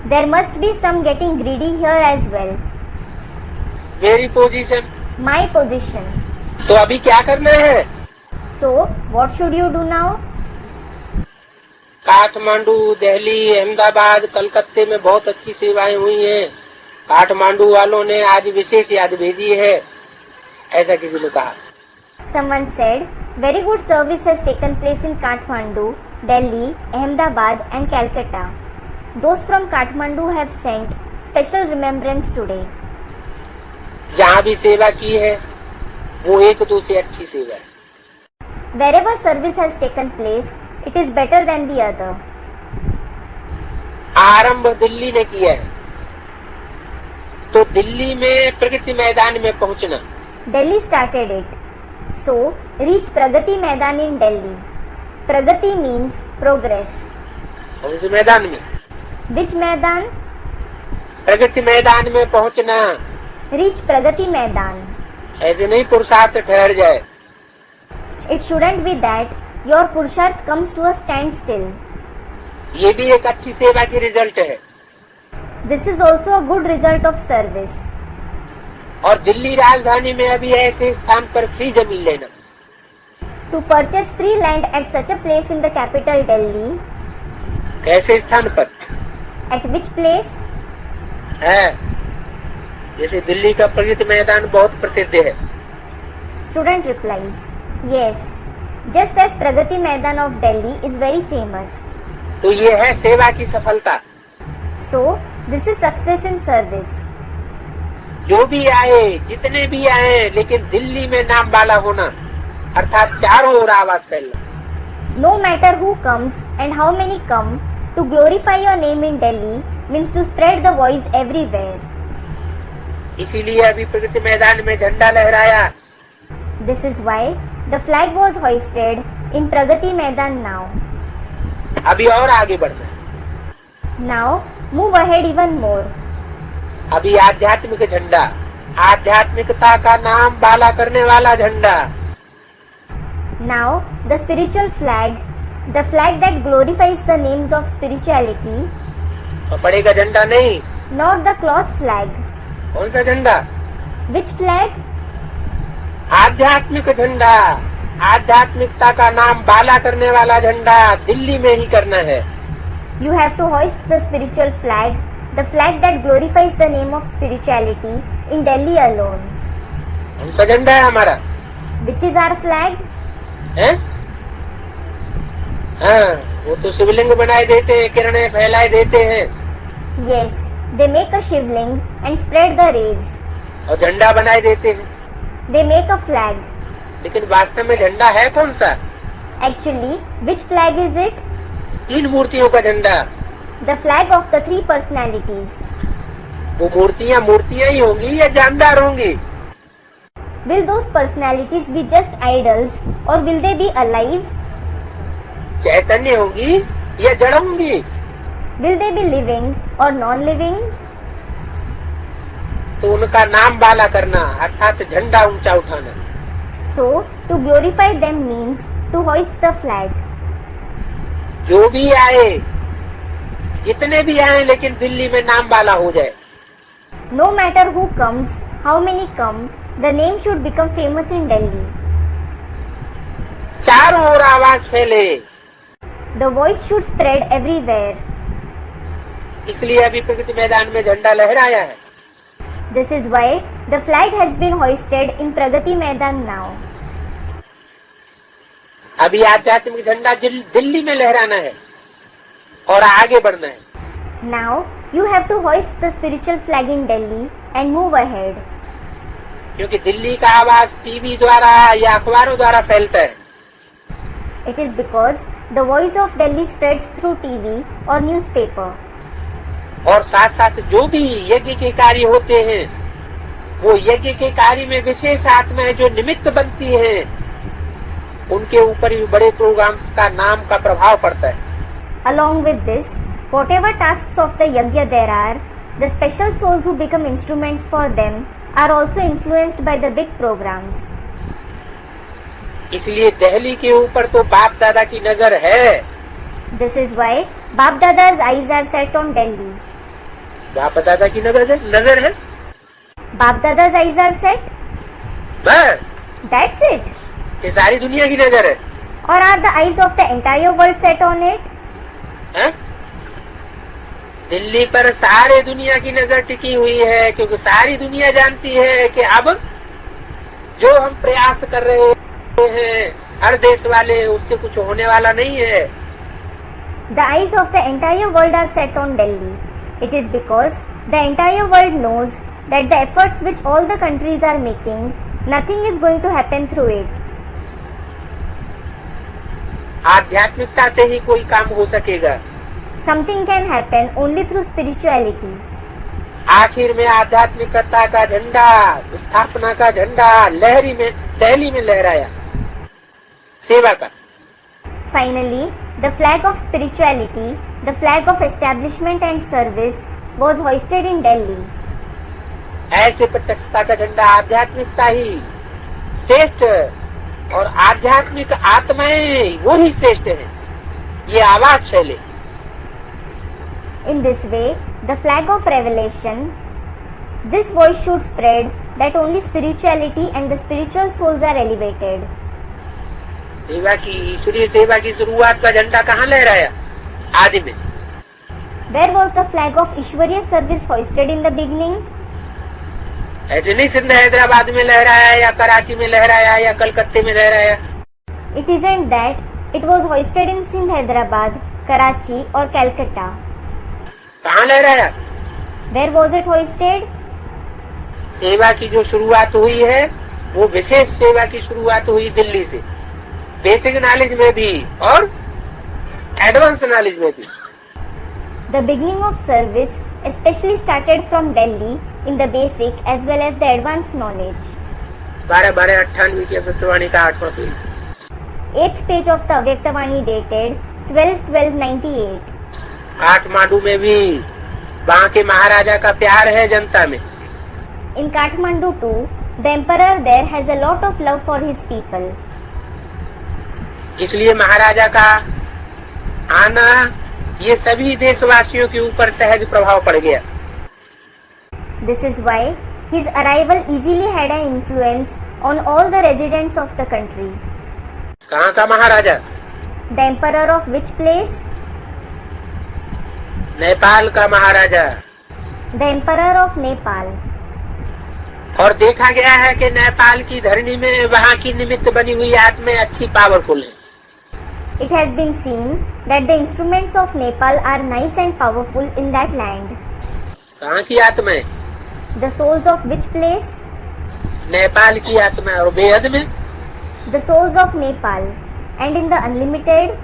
There must be some getting greedy here as well. मेरी पोजीशन। My position. तो अभी क्या करना है? So, what should you do now? Kathmandu, Delhi, Ahmedabad, कलकत्ते में बहुत अच्छी सेवाएं हुई हैं। काठमांडू वालों ने आज विशेष याद भेजी है, ऐसा किसी ने कहा। Someone said, very good service has taken place in Kathmandu, Delhi, Ahmedabad and Calcutta. Those from Kathmandu have sent special remembrance today. जहाँ भी सेवा की है वो एक दो से अच्छी सेवा है। Wherever service has taken place, it is better than the other. आरंभ दिल्ली ने किया है, तो दिल्ली में प्रगति मैदान में पहुंचना। Delhi started it. So, reach Pragati Maidan in Delhi. Pragati means progress. और उस मैदान में Which Maidan? प्रगति मैदान में पहुंचना। Reach Pragati Maidan. ऐसे नहीं पुरुषार्थ ठहर जाए। It shouldn't be that your Purusharth comes to a standstill. ये भी एक अच्छी सेवा की रिजल्ट है। This is also a good result of service. और दिल्ली राजधानी में अभी ऐसे स्थान पर फ्री जमीन लेना, To purchase free land at such a place in the capital Delhi. कैसे स्थान पर At which place? है? जैसे दिल्ली का प्रगति मैदान बहुत प्रसिद्ध है, Student replies, yes. Just as Pragati Maidan of Delhi is very famous. तो ये है सेवा की सफलता। So, this is success in service. जो भी आए, जितने भी आए, लेकिन दिल्ली में नाम वाला होना, अर्थात चारों ओर आवाज फैलना। No matter who comes and how many come, to glorify your name in Delhi means to spread the voice everywhere. इसीलिए अभी प्रगति मैदान में झंडा लहराया। This is why the flag was hoisted in Pragati Maidan now. अभी और आगे बढ़ना है। Now, move ahead even more. अभी आध्यात्मिक झंडा, आध्यात्मिकता का नाम बाला करने वाला झंडा। Now, the spiritual flag, the flag that glorifies the names of spirituality, कपड़े का झंडा नहीं। not the cloth flag. कौन सा झंडा? Which flag? आध्यात्मिक झंडा, आध्यात्मिकता का नाम बाला करने वाला झंडा दिल्ली में ही करना है। You have to hoist the spiritual flag, the flag that glorifies the name of spirituality in Delhi alone. कौन सा झंडा है हमारा? Which is our flag? है? हाँ, वो तो शिवलिंग बनाए देते हैं, किरणें फैलाए देते हैं। Yes, they make a shivling and spread the rays. और झंडा बनाए देते हैं, They make a flag. लेकिन वास्तव में झंडा है कौन सा? Actually, which flag is it? तीन मूर्तियों का झंडा। The flag of the three personalities. वो मूर्तियाँ मूर्तियाँ ही होंगी या जानदार होंगी? Will those personalities be just idols or will they be alive? चैतन्य होंगी या जड़ होंगी? Will they be living or non-living? तो उनका नाम बाला करना अर्थात झंडा ऊंचा उठाना। So, to glorify them means to hoist the flag. जो भी आए, जितने भी आए, लेकिन दिल्ली में नाम वाला हो जाए। No matter who comes, how many come, the name should become famous in Delhi. चारों ओर आवाज फैले, The voice should spread everywhere. इसलिए अभी प्रगति मैदान में झंडा लहराया है। This is why the flag has been hoisted in Pragati Maidan now. अभी आध्यात्मिक झंडा दिल्ली में लहराना है और आगे बढ़ना है। Now you have to hoist the spiritual flag in Delhi and move ahead. क्योंकि दिल्ली का आवाज टीवी द्वारा या अखबारों द्वारा फैलता है। It is because the voice of Delhi spreads through TV or newspaper. और साथ साथ जो भी यज्ञ के कार्य होते हैं, वो यज्ञ के कार्य में विशेष आत्माएं जो निमित्त बनती हैं, उनके ऊपर भी बड़े प्रोग्राम्स का नाम का प्रभाव पड़ता है। Along with this, whatever tasks of the yajna there are, the special souls who become instruments for them are also influenced by the big programs. इसलिए दिल्ली के ऊपर तो बाप दादा की नजर है। This is why Bap Dada's eyes are set on Delhi. बाप दादा की नजर है। Bap Dada's eyes are set? बस, That's it. ये सारी दुनिया की नजर है। Or are the eyes of the entire world set on it? हैं? दिल्ली पर सारे दुनिया की नजर टिकी हुई है, क्योंकि सारी दुनिया जानती है कि अब जो हम प्रयास कर रहे हैं हर देश वाले, उससे कुछ होने वाला नहीं है। The eyes of the entire world are set on Delhi. It is because the entire world knows that the efforts which all the countries are making, nothing is going to happen through it. आध्यात्मिकता से ही कोई काम हो सकेगा। Something can happen only through spirituality. आखिर में आध्यात्मिकता का झंडा, स्थापना का झंडा दिल्ली में लहराया, सेवा का। Finally, the flag of spirituality, the flag of establishment and service was hoisted in Delhi. ऐसे प्रत्यक्षता का झंडा, आध्यात्मिकता ही श्रेष्ठ और आध्यात्मिक आत्माएं वो ही श्रेष्ठ है, ये आवाज फैले। In this way, the flag of revelation, this voice should spread that only spirituality and the spiritual souls are elevated. सेवा की, ईश्वरीय सेवा की शुरुआत का झंडा कहाँ लहराया आदि में? Where was the flag of Ishwariya service hoisted in the beginning? ऐसे नहीं सिंध हैदराबाद में लहराया या कराची में लहराया या कलकत्ते में लहराया। It isn't that. It was hoisted in Sindh, Hyderabad, Karachi और Calcutta. कहाँ लहराया? Where was it hoisted? सेवा की जो शुरुआत हुई है वो विशेष सेवा की शुरुआत हुई दिल्ली से, बेसिक नॉलेज में भी और एडवांस नॉलेज में भी। The beginning of service especially started from Delhi in the basic as well as the advanced knowledge. 12/12/98 की अव्यक्तवाणी का 8वां page. 8th page of the Avyaktavani dated 12/12/98. Kathmandu में भी वहाँ के महाराजा का प्यार है जनता में। In Kathmandu too, the emperor there has a lot of love for his people. इसलिए महाराजा का आना ये सभी देशवासियों के ऊपर सहज प्रभाव पड़ गया। This is why his arrival easily had an influence on all the residents of the country. कहाँ का महाराजा? The emperor of which place? Nepal का महाराजा। The emperor of Nepal. और देखा गया है कि नेपाल की धरनी में वहाँ की निमित्त बनी हुई आत्माएं अच्छी पावरफुल हैं। It has been seen that the instruments of Nepal are nice and powerful in that land. कहाँ की आत्माएं? The souls of which place? Nepal की आत्माएं। और बेहद में? The souls of Nepal. And in the unlimited?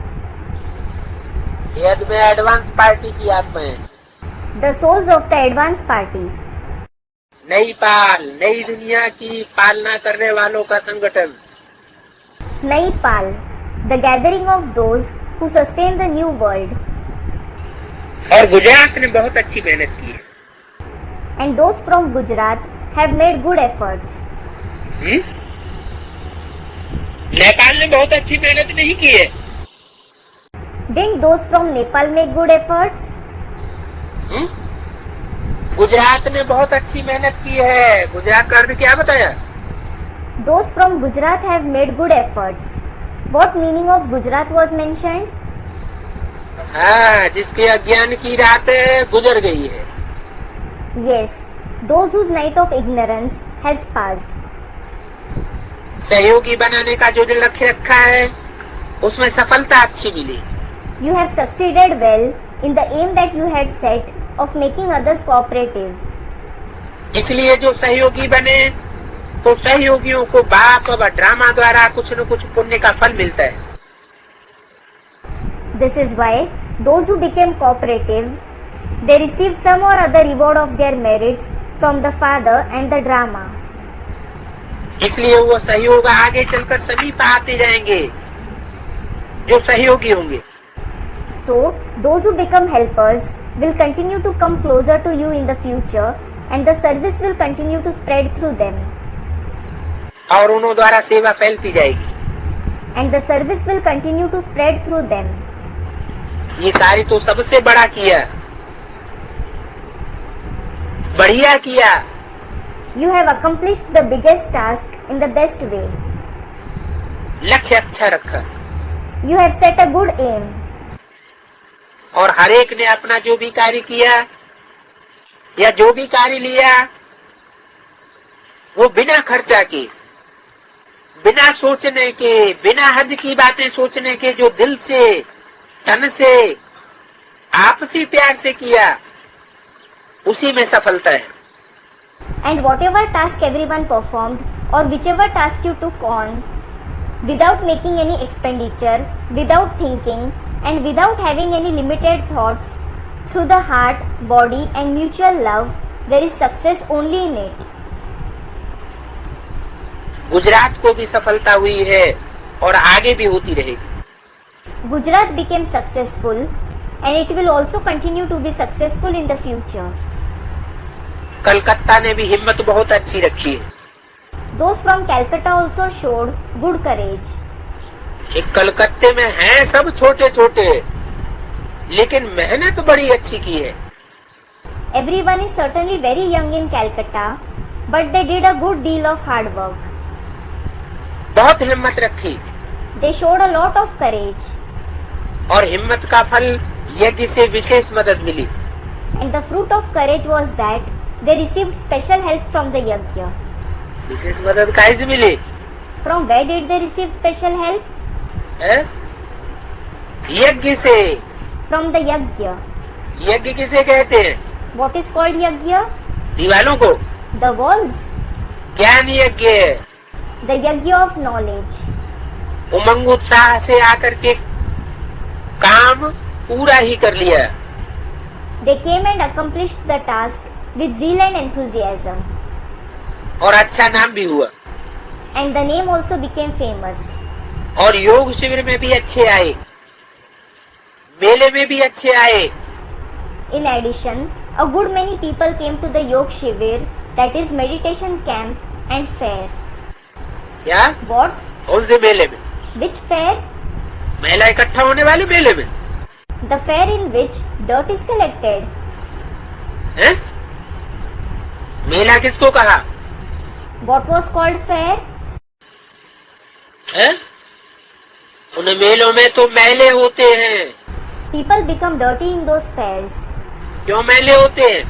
बेहद में एडवांस पार्टी की आत्माएं। The souls of the advanced party. नई पाल, नई दुनिया की पालना करने वालों का संगठन। Nai Pal. The gathering of those who sustain the new world. और गुजरात ने बहुत अच्छी मेहनत की है। And those from Gujarat have made good efforts. Nepal ने बहुत अच्छी मेहनत नहीं की है। Didn't those from Nepal make good efforts? Gujarat ने बहुत अच्छी मेहनत की है। गुजरात का अर्थ क्या बताया? Those from Gujarat have made good efforts. What meaning of Gujarat was mentioned? हाँ, जिसके अज्ञान की रात गुजर गई है। Yes, those whose night of ignorance has passed. सहयोगी बनाने का जो लक्ष्य रखा है उसमें सफलता अच्छी मिली। You have succeeded well in the aim that you had set of making others cooperative. इसलिए जो सहयोगी बने तो सहयोगियों को बाप व ड्रामा द्वारा कुछ न कुछ पुण्य का फल मिलता है। This is why those who became cooperative, they received some or other reward of their merits from the father and the drama. इसलिए वो सहयोग आगे चलकर समीप आते जाएंगे जो सहयोगी होंगे। So, those who become helpers will continue to come closer to you in the future and the service will continue to spread through them. और उन्हों द्वारा सेवा फैलती जाएगी। And the service will continue to spread through them. ये कार्य तो सबसे बड़ा किया, बढ़िया किया। You have accomplished the biggest task in the best way. लक्ष्य अच्छा रखा। You have set a good aim. और हर एक ने अपना जो भी कार्य किया या जो भी कार्य लिया वो बिना खर्चा के, बिना सोचने के, बिना हद की बातें सोचने के, जो दिल से, तन से, आपसी प्यार से किया, उसी में सफलता है। And whatever task everyone performed or whichever task you took on, without making any expenditure, without thinking and without having any limited thoughts, through the heart, body and mutual love, there is success only in it. Gujarat को भी सफलता हुई है और आगे भी होती रहेगी। Gujarat became successful and it will also continue to be successful in the future. Calcutta ने भी हिम्मत बहुत अच्छी रखी है। Those from Calcutta also showed good courage. एक कलकत्ते में हैं सब छोटे छोटे, लेकिन मेहनत बड़ी अच्छी की है। Everyone is certainly very young in Calcutta, but they did a good deal of hard work. बहुत हिम्मत रखी They showed a lot of courage, और हिम्मत का फल यज्ञ से विशेष मदद मिली। and the fruit of courage was that they received special help from the yajna. विशेष मदद काहे से मिली From where did they receive special help? है? यज्ञ से। From the yajna. यज्ञ किसे कहते हैं? What is called yajna? दीवालों को। The walls. ज्ञान यज्ञ है। The yajna of knowledge. उमंग उत्साह से आकर के काम पूरा ही कर लिया। They came and accomplished the task with zeal and enthusiasm, और अच्छा नाम भी हुआ। and the name also became famous. और योग शिविर में भी अच्छे आए, मेले में भी अच्छे आए। In addition, a good many people came to the Yog Shivir, that is meditation camp and fair. क्या? What? कौन से मेले में? Which fair? मेला इकट्ठा होने वाले मेले में। The fair in which dirt is collected. हैं? मेला किसको कहा? What was called fair? हैं? उन मेलों में तो मेले होते हैं। People become dirty in those fairs. क्यों मेले होते हैं?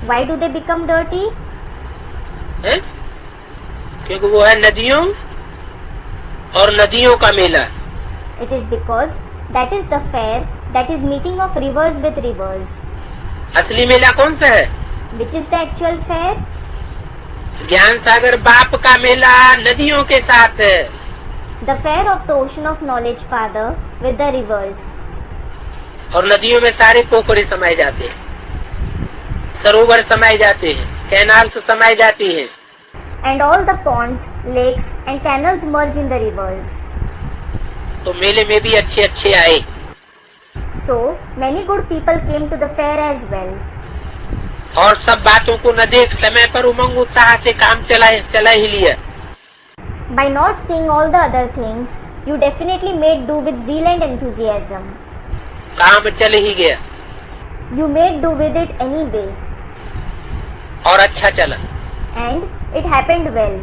Why do they become dirty? हैं? क्योंकि वो है नदियों और नदियों का मेला। It is because that is the fair that is meeting of rivers with rivers. असली मेला कौन सा है? Which is the actual fair? ज्ञान सागर बाप का मेला नदियों के साथ है। The fair of the ocean of knowledge father with the rivers. और नदियों में सारे पोखरे समाये जाते हैं, सरोवर समाये जाते हैं, कैनाल्स समाये जाती हैं। And all the ponds, lakes and canals merge in the rivers. तो मेले में भी अच्छे अच्छे आए। So, many good people came to the fair as well. और सब बातों को न देख समय पर उमंग उत्साह से काम चला ही लिया। By not seeing all the other things, you definitely made do with zeal and enthusiasm. काम चल ही गया You made do with it anyway. और अच्छा चला। And it happened well.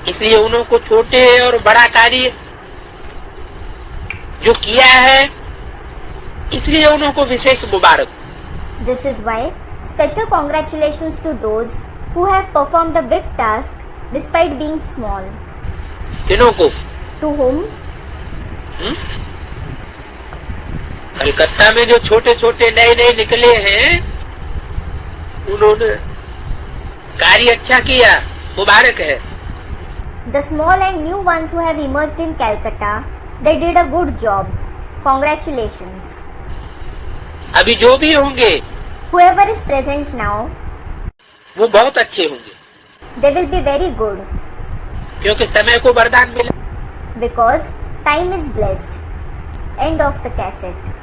इसलिए उन्हों को छोटे और बड़ा कार्य जो किया है, इसलिए उन्हों को विशेष मुबारक। This is why special congratulations to those who have performed a big task despite being small. किन्हों को? To whom? कलकत्ता में जो छोटे छोटे नए नए निकले हैं, उन्होंने कार्य अच्छा किया, मुबारक है। The small and new ones who have emerged in Calcutta, they did a good job. Congratulations. अभी जो भी होंगे Whoever is present now, वो बहुत अच्छे होंगे, they will be very good क्योंकि समय को वरदान मिला। because time is blessed. End of the cassette.